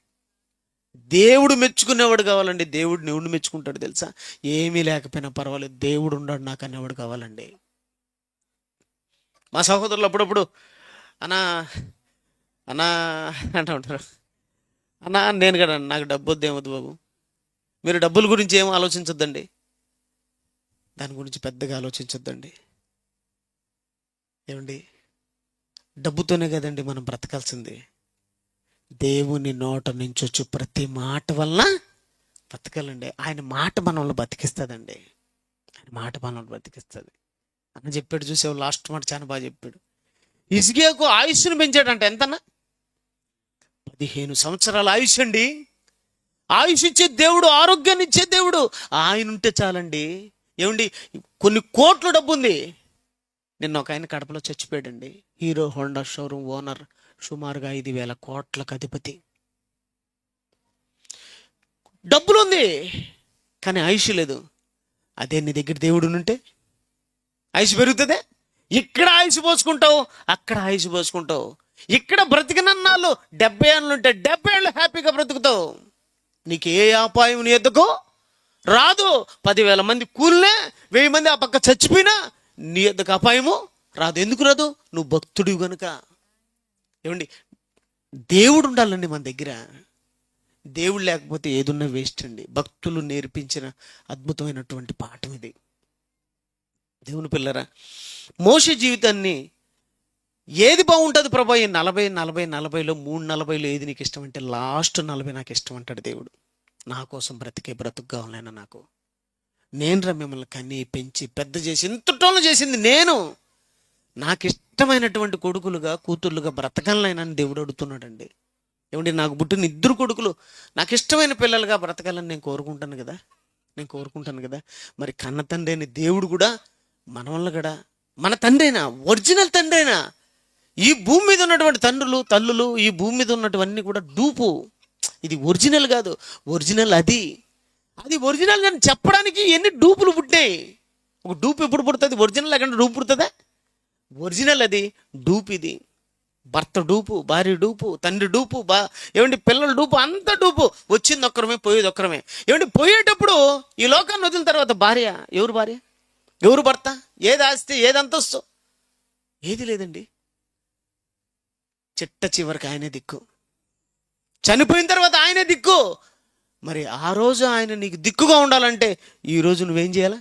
[SPEAKER 3] దేవుడు మెచ్చుకునేవాడు కావాలండి. దేవుడు ఎవడిని మెచ్చుకుంటాడు తెలుసా? ఏమీ లేకపోయినా పర్వాలేదు, దేవుడు ఉన్నాడు నాకు అనేవాడు కావాలండి. మా సహోదరులు అప్పుడప్పుడు అన్నా అంటూ ఉంటారు. అన్నా నేను కదా, నాకు డబ్బు వద్దు, ఏమొద్దు బాబు. మీరు డబ్బుల గురించి ఏం ఆలోచించొద్దండి, దాని గురించి పెద్దగా ఆలోచించొద్దండి. ఏమండి, డబ్బుతోనే కదండి మనం బ్రతకాల్సింది. దేవుని నోట నుంచి వచ్చి ప్రతి మాట వలన బ్రతకాలండి. ఆయన మాట మనల్ని బతికిస్తుందండి. ఆయన మాట మనల్ని బతికిస్తుంది అన్న చెప్పాడు. చూసావు, లాస్ట్ మాట చాలా బాగా చెప్పాడు. హిజ్కియాకు ఆయుష్ను పెంచాడంట. ఎంతన్నా? 15 సంవత్సరాల ఆయుష్ అండి. ఆయుష్ ఇచ్చే దేవుడు, ఆరోగ్యాన్ని ఇచ్చే దేవుడు ఆయన ఉంటే చాలండి. ఏమండి, కొన్ని కోట్ల డబ్బు ఉంది. నిన్న ఒక ఆయన కడపలో చచ్చిపోయాడండి. హీరో హోండా షోరూమ్ ఓనర్, సుమారుగా 5,000 కోట్లకు అధిపతి. డబ్బులు ఉంది కానీ ఆయుష్ లేదు. అదే నీ దగ్గర దేవుడు ఉంటే ఆయుష్ పెరుగుతుందే. ఇక్కడ ఆయుష్ పోసుకుంటావు, అక్కడ ఆయుష్ పోసుకుంటావు. ఇక్కడ బ్రతికినన్నాళ్ళు 70 ఏళ్ళు ఉంటే 70 ఏళ్ళు హ్యాపీగా బ్రతుకుతావు. నీకు ఏ అపాయం నీ ఎద్దుకో రాదు. 10,000 మంది కూలినా, 1000 మంది ఆ పక్క చచ్చిపోయినా నీ ఎద్దుకు అపాయము రాదు. ఎందుకు రాదు? నువ్వు భక్తుడివి కనుక. ఏమండి, దేవుడు ఉండాలండి మన దగ్గర. దేవుడు లేకపోతే ఏదున్నా వేస్ట్ అండి. భక్తులు నేర్పించిన అద్భుతమైనటువంటి పాఠం ఇది. దేవుని పిల్లరా, మోషే జీవితాన్ని ఏది బాగుంటుంది ప్రభా, ఈ 40లో 3:40లో ఏది నీకు ఇష్టం అంటే లాస్ట్ 40 నాకు ఇష్టం అంటాడు దేవుడు. నా కోసం బ్రతికే బ్రతుకు కావాలైనా నాకు. నేను మిమ్మల్ని కని పెంచి పెద్ద చేసి ఇంతటోళ్ళు చేసింది నేను. నాకు ఇష్టమైనటువంటి కొడుకులుగా కూతుర్లుగా బ్రతకాలైనా దేవుడు అడుగుతున్నాడండి. ఏమండి, నాకు పుట్టిన 2 కొడుకులు నాకు ఇష్టమైన పిల్లలుగా బ్రతకాలని నేను కోరుకుంటాను కదా. మరి కన్న తండ్రి అయిన దేవుడు కూడా మన వల్ల కూడా, మన తండ్రి అయినా, ఒరిజినల్ తండ్రి అయినా, ఈ భూమి మీద ఉన్నటువంటి తండ్రులు తల్లులు, ఈ భూమి మీద ఉన్నటువన్నీ కూడా డూపు. ఇది ఒరిజినల్ కాదు. ఒరిజినల్ అది ఒరిజినల్ అని చెప్పడానికి ఎన్ని డూపులు పుట్టాయి. ఒక డూపు ఎప్పుడు పుడుతుంది? ఒరిజినల్ లేకుండా డూపు పుడుతుందా? ఒరిజినల్ అది, డూపు ఇది. భర్త డూపు, భార్య డూపు, తండ్రి డూపు, ఏమండి పిల్లల డూపు, అంత డూపు. వచ్చింది ఒక్కరమే, పోయేది ఒక్కరమే. ఏమండి, పోయేటప్పుడు ఈ లోకాన్ని వదిలిన తర్వాత భార్య ఎవరు? భార్య ఎవరు? భర్త. ఏది ఆస్తి, ఏది అంతస్తు? ఏది లేదండి. చిట్ట చివరికి ఆయనే దిక్కు. చనిపోయిన తర్వాత ఆయనే దిక్కు. మరి ఆ రోజు ఆయన నీకు దిక్కుగా ఉండాలంటే ఈరోజు నువ్వేం చేయాలా?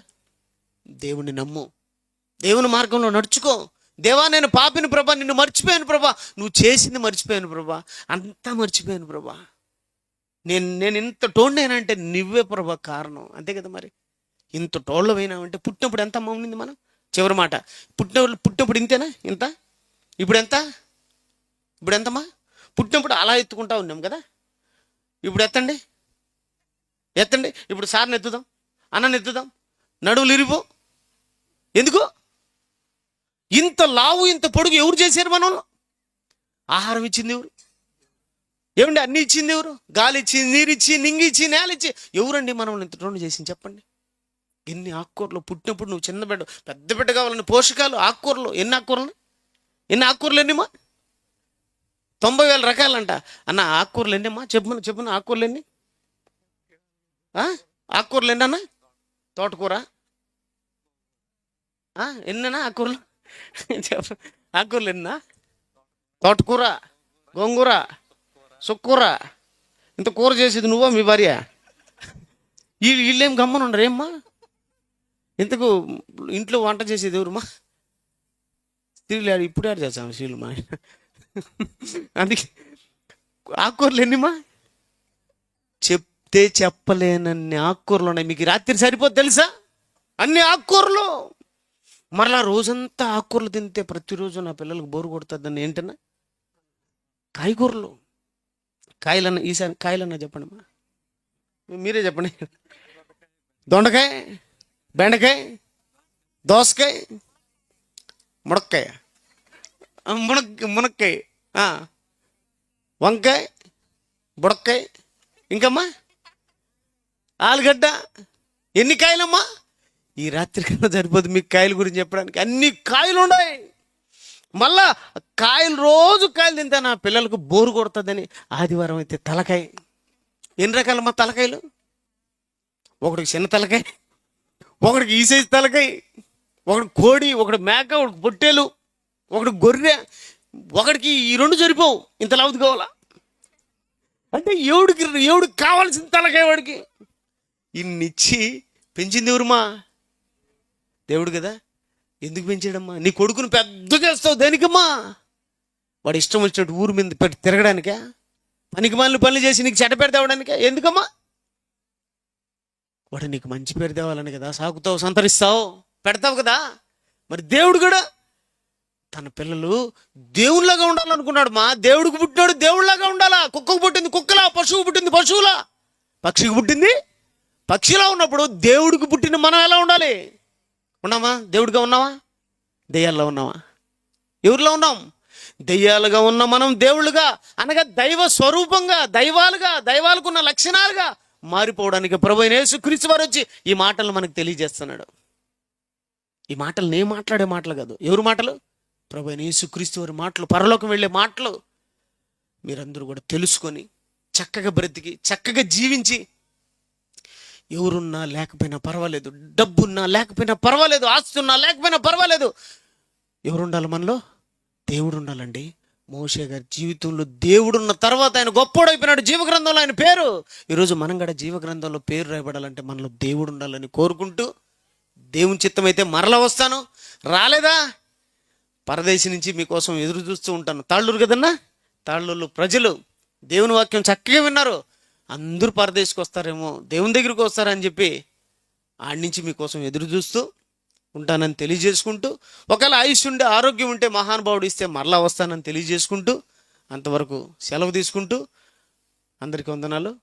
[SPEAKER 3] దేవుణ్ణి నమ్ము, దేవుని మార్గంలో నడుచుకో. దేవా, నేను పాపిని ప్రభా, నిన్ను మర్చిపోయాను ప్రభా, నువ్వు చేసింది మర్చిపోయాను ప్రభా, అంతా మర్చిపోయాను ప్రభా. నేను ఇంత టోండేనంటే నువ్వే ప్రభా కారణం. అంతే కదా. మరి ఇంత టోళ్ళమైనామంటే పుట్టినప్పుడు ఎంత అమ్మ ఉండింది మనం? చివరి మాట, పుట్టినప్పుడు ఇంతేనా? ఇంత? ఇప్పుడు ఎంతమ్మా? పుట్టినప్పుడు అలా ఎత్తుకుంటా ఉన్నాం కదా. ఇప్పుడు ఎత్తండి. ఇప్పుడు సార్ని ఎత్తుదాం, అన్నని ఎత్తుదాం, నడువులు ఇరిపో. ఎందుకు? ఇంత లావు, ఇంత పొడుగు ఎవరు చేశారు? మనం. ఆహారం ఇచ్చింది ఎవరు? ఏమండి, అన్ని ఇచ్చింది ఎవరు? గాలి ఇచ్చి, నీరు ఇచ్చి, నింగి ఇచ్చి, నేల ఇచ్చి. ఎవరండి మనం ఇంత రెండు చేసింది? చెప్పండి. ఎన్ని ఆకుకూరలు. పుట్టినప్పుడు నువ్వు చిన్న బిడ్డ, పెద్ద బిడ్డ కావాలని పోషకాలు, ఆకుకూరలు. ఎన్ని ఆకుకూరలు ఎన్నిమా? 90,000 రకాలంట. అన్న ఆకుకూరలు ఎన్నమ్మా? చెప్పు ఆకుకూరలు ఎన్ని? ఆకుకూరలు ఎన్నన్నా? తోటకూర ఎన్నన్నా? ఆకుకూరలు చెప్పు. ఆకుకూరలు ఎన్నా? తోటకూర, గోంగూర, సుక్కూర. ఇంత కూర చేసేది నువ్వా, మీ భార్య? వీళ్ళేం గమ్మని ఉండరు ఏమ్మా? ఇంతకు ఇంట్లో వంట చేసేది ఎవరుమా? స్త్రీలు ఇప్పుడు ఆడు చేస్తాము స్త్రీలు మా. అందుకే ఆకుకూరలు ఎన్నిమా? చెప్తే చెప్పలేనన్ని ఆకుకూరలు ఉన్నాయి. మీకు రాత్రి సరిపోదు తెలుసా? అన్ని ఆకుకూరలు. మరలా రోజంతా ఆకుకూరలు తింటే ప్రతిరోజు నా పిల్లలకు బోరు కొడుతుందని ఏంటన్నా? కాయగూరలు. కాయలన్నా ఈసారి కాయలన్నా చెప్పండి అమ్మా, మీరే చెప్పండి. దొండకాయ, బెండకాయ, దోసకాయ, మునక్కాయ, వంకాయ, బుడక్కాయ, ఇంకమ్మా ఆలుగడ్డ. ఎన్ని కాయలమ్మా? ఈ రాత్రి కన్నా సరిపోదు మీకు కాయల గురించి చెప్పడానికి. అన్ని కాయలు ఉన్నాయి. మళ్ళా కాయలు, రోజు కాయలు తింటే నా పిల్లలకు బోరు కొడుతుందని ఆదివారం అయితే తలకాయ. ఎన్ని రకాలమ్మా తలకాయలు? ఒకటికి చిన్న తలకాయ, ఒకటికి ఈ సైజు తలకాయ, ఒకటి కోడి, ఒకటి మేక, ఒకటి పొట్టేలు, ఒకటి గొర్రె. ఒకటికి ఈ 2 సరిపోవు, ఇంత లావుది కావాలా? అంటే ఎవడికి కావాల్సిన తలకాయ వాడికి. ఇన్నిచ్చి పెంచింది ఎవరుమా? దేవుడు కదా. ఎందుకు పెంచాడమ్మా? నీ కొడుకును పెద్ద చేస్తావు దేనికమ్మా? వాడు ఇష్టం వచ్చినట్టు ఊరు మీద తిరగడానికా? పనికి మాలిన పనులు చేసి నీకు చెడ్డ పేరు తేవడానికా? ఎందుకమ్మా? వాడు నీకు మంచి పేరు తేవాలని కదా సాగుతావు, సంతరిస్తావు, పెడతావు కదా. మరి దేవుడు కూడా తన పిల్లలు దేవుళ్ళలాగా ఉండాలనుకున్నాడు. మా దేవుడికి పుట్టినాడు దేవుళ్ళలాగా ఉండాలా. కుక్కకు పుట్టింది కుక్కలా, పశువు పుట్టింది పశువులా. పక్షికి పుట్టింది పక్షిలా ఉన్నప్పుడు దేవుడికి పుట్టిన మనం ఎలా ఉండాలి? ఉన్నామా? దేవుడిగా ఉన్నావా? దెయ్యాల్లో ఉన్నావా? ఎవరిలో ఉన్నాం? దెయ్యాలుగా ఉన్న మనం దేవుళ్ళుగా అనగా దైవ స్వరూపంగా, దైవాలకున్న లక్షణాలుగా మారిపోవడానికి ప్రభువైన యేసుక్రీస్తు వారు వచ్చి ఈ మాటలు మనకు తెలియజేస్తున్నాడు. ఈ మాటలు నేను మాట్లాడే మాటలు కాదు. ఎవరు మాటలు? ప్రభువైన యేసుక్రీస్తు వారి మాటలు, పరలోకం వెళ్ళే మాటలు. మీరందరూ కూడా తెలుసుకొని చక్కగా బ్రతికి చక్కగా జీవించి, ఎవరున్నా లేకపోయినా పర్వాలేదు, డబ్బున్నా లేకపోయినా పర్వాలేదు, ఆస్తున్నా లేకపోయినా పర్వాలేదు, ఎవరు ఉండాలి మనలో? దేవుడు ఉండాలండి. మోషే గారి జీవితంలో దేవుడున్న తర్వాత ఆయన గొప్పోడైపోయినాడు. జీవగ్రంథంలో ఆయన పేరు. ఈరోజు మనం కూడా జీవగ్రంథంలో పేరు రాయబడాలంటే మనలో దేవుడు ఉండాలని కోరుకుంటూ, దేవుని చిత్తమైతే మరలా వస్తాను. రాలేదా? పరదేశి నుంచి మీకోసం ఎదురు చూస్తూ ఉంటాను. తాళ్ళూరు కదన్నా, తాళ్ళూరు ప్రజలు దేవుని వాక్యం చక్కగా విన్నారు. అందరూ పరదేశికి వస్తారేమో, దేవుని దగ్గరికి వస్తారని చెప్పి ఆడి నుంచి మీకోసం ఎదురు చూస్తూ ఉంటానని తెలియజేసుకుంటూ, ఒకవేళ ఆయుష్ ఉండే ఆరోగ్యం ఉంటే మహానుభావుడు ఇస్తే మరలా వస్తానని తెలియజేసుకుంటూ, అంతవరకు సెలవు తీసుకుంటూ అందరికీ వందనాలు.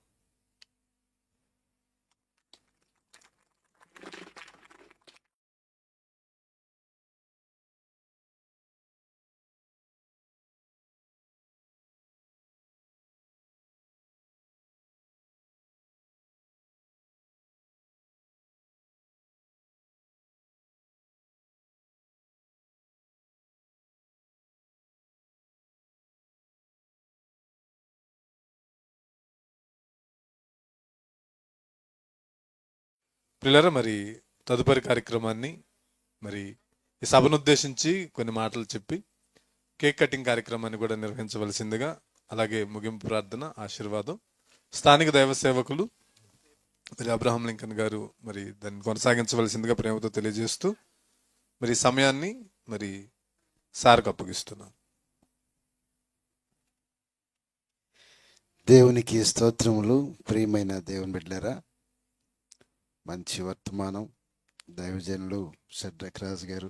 [SPEAKER 4] ప్రియులారా, మరి తదుపరి కార్యక్రమాన్ని మరి ఈ సభను ఉద్దేశించి కొన్ని మాటలు చెప్పి కేక్ కటింగ్ కార్యక్రమాన్ని కూడా నిర్వహించవలసిందిగా, అలాగే ముగింపు ప్రార్థన, ఆశీర్వాదం స్థానిక దైవ సేవకులు మరి అబ్రహాం లింకన్ గారు మరి దాన్ని కొనసాగించవలసిందిగా ప్రేమతో తెలియజేస్తూ మరి ఈ సమయాన్ని మరి సార్కు అప్పగిస్తున్నాను.
[SPEAKER 5] దేవునికి స్తోత్రములు. ప్రియమైన దేవుని బిడ్డలారా, మంచి వర్తమానం దైవజనులు షడ్రక్ రాజు గారు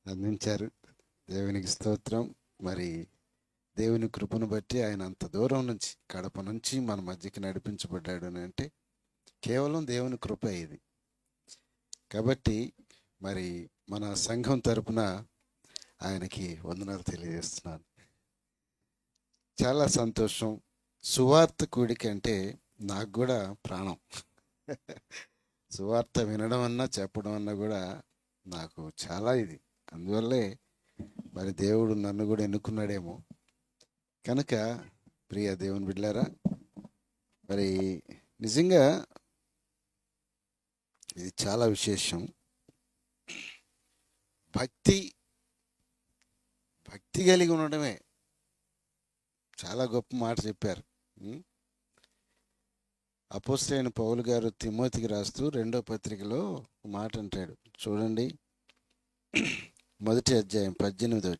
[SPEAKER 5] అందించారు. దేవునికి స్తోత్రం. మరి దేవుని కృపను బట్టి ఆయన అంత దూరం నుంచి, కడప నుంచి మన మధ్యకి నడిపించబడ్డాడు అని అంటే కేవలం దేవుని కృప ఇది. కాబట్టి మరి మన సంఘం తరపున ఆయనకి వందనాలు తెలియజేస్తున్నాను. చాలా సంతోషం. సువార్త కూడిక అంటే నాకు కూడా ప్రాణం. సువార్త వినడం అన్నా చెప్పడం అన్నా కూడా నాకు చాలా ఇది. అందువల్లే మరి దేవుడు నన్ను కూడా ఎన్నుకున్నాడేమో. కనుక ప్రియ దేవుని బిడ్డలారా, మరి నిజంగా ఇది చాలా విశేషం. భక్తి కలిగి ఉండడమే చాలా గొప్ప మాట చెప్పారు. అపోస్తలుడైన పౌలు గారు తిమోతికి రాస్తూ 2వ పత్రికలో మాట అంటాడు. చూడండి, 1వ అధ్యాయం 18వ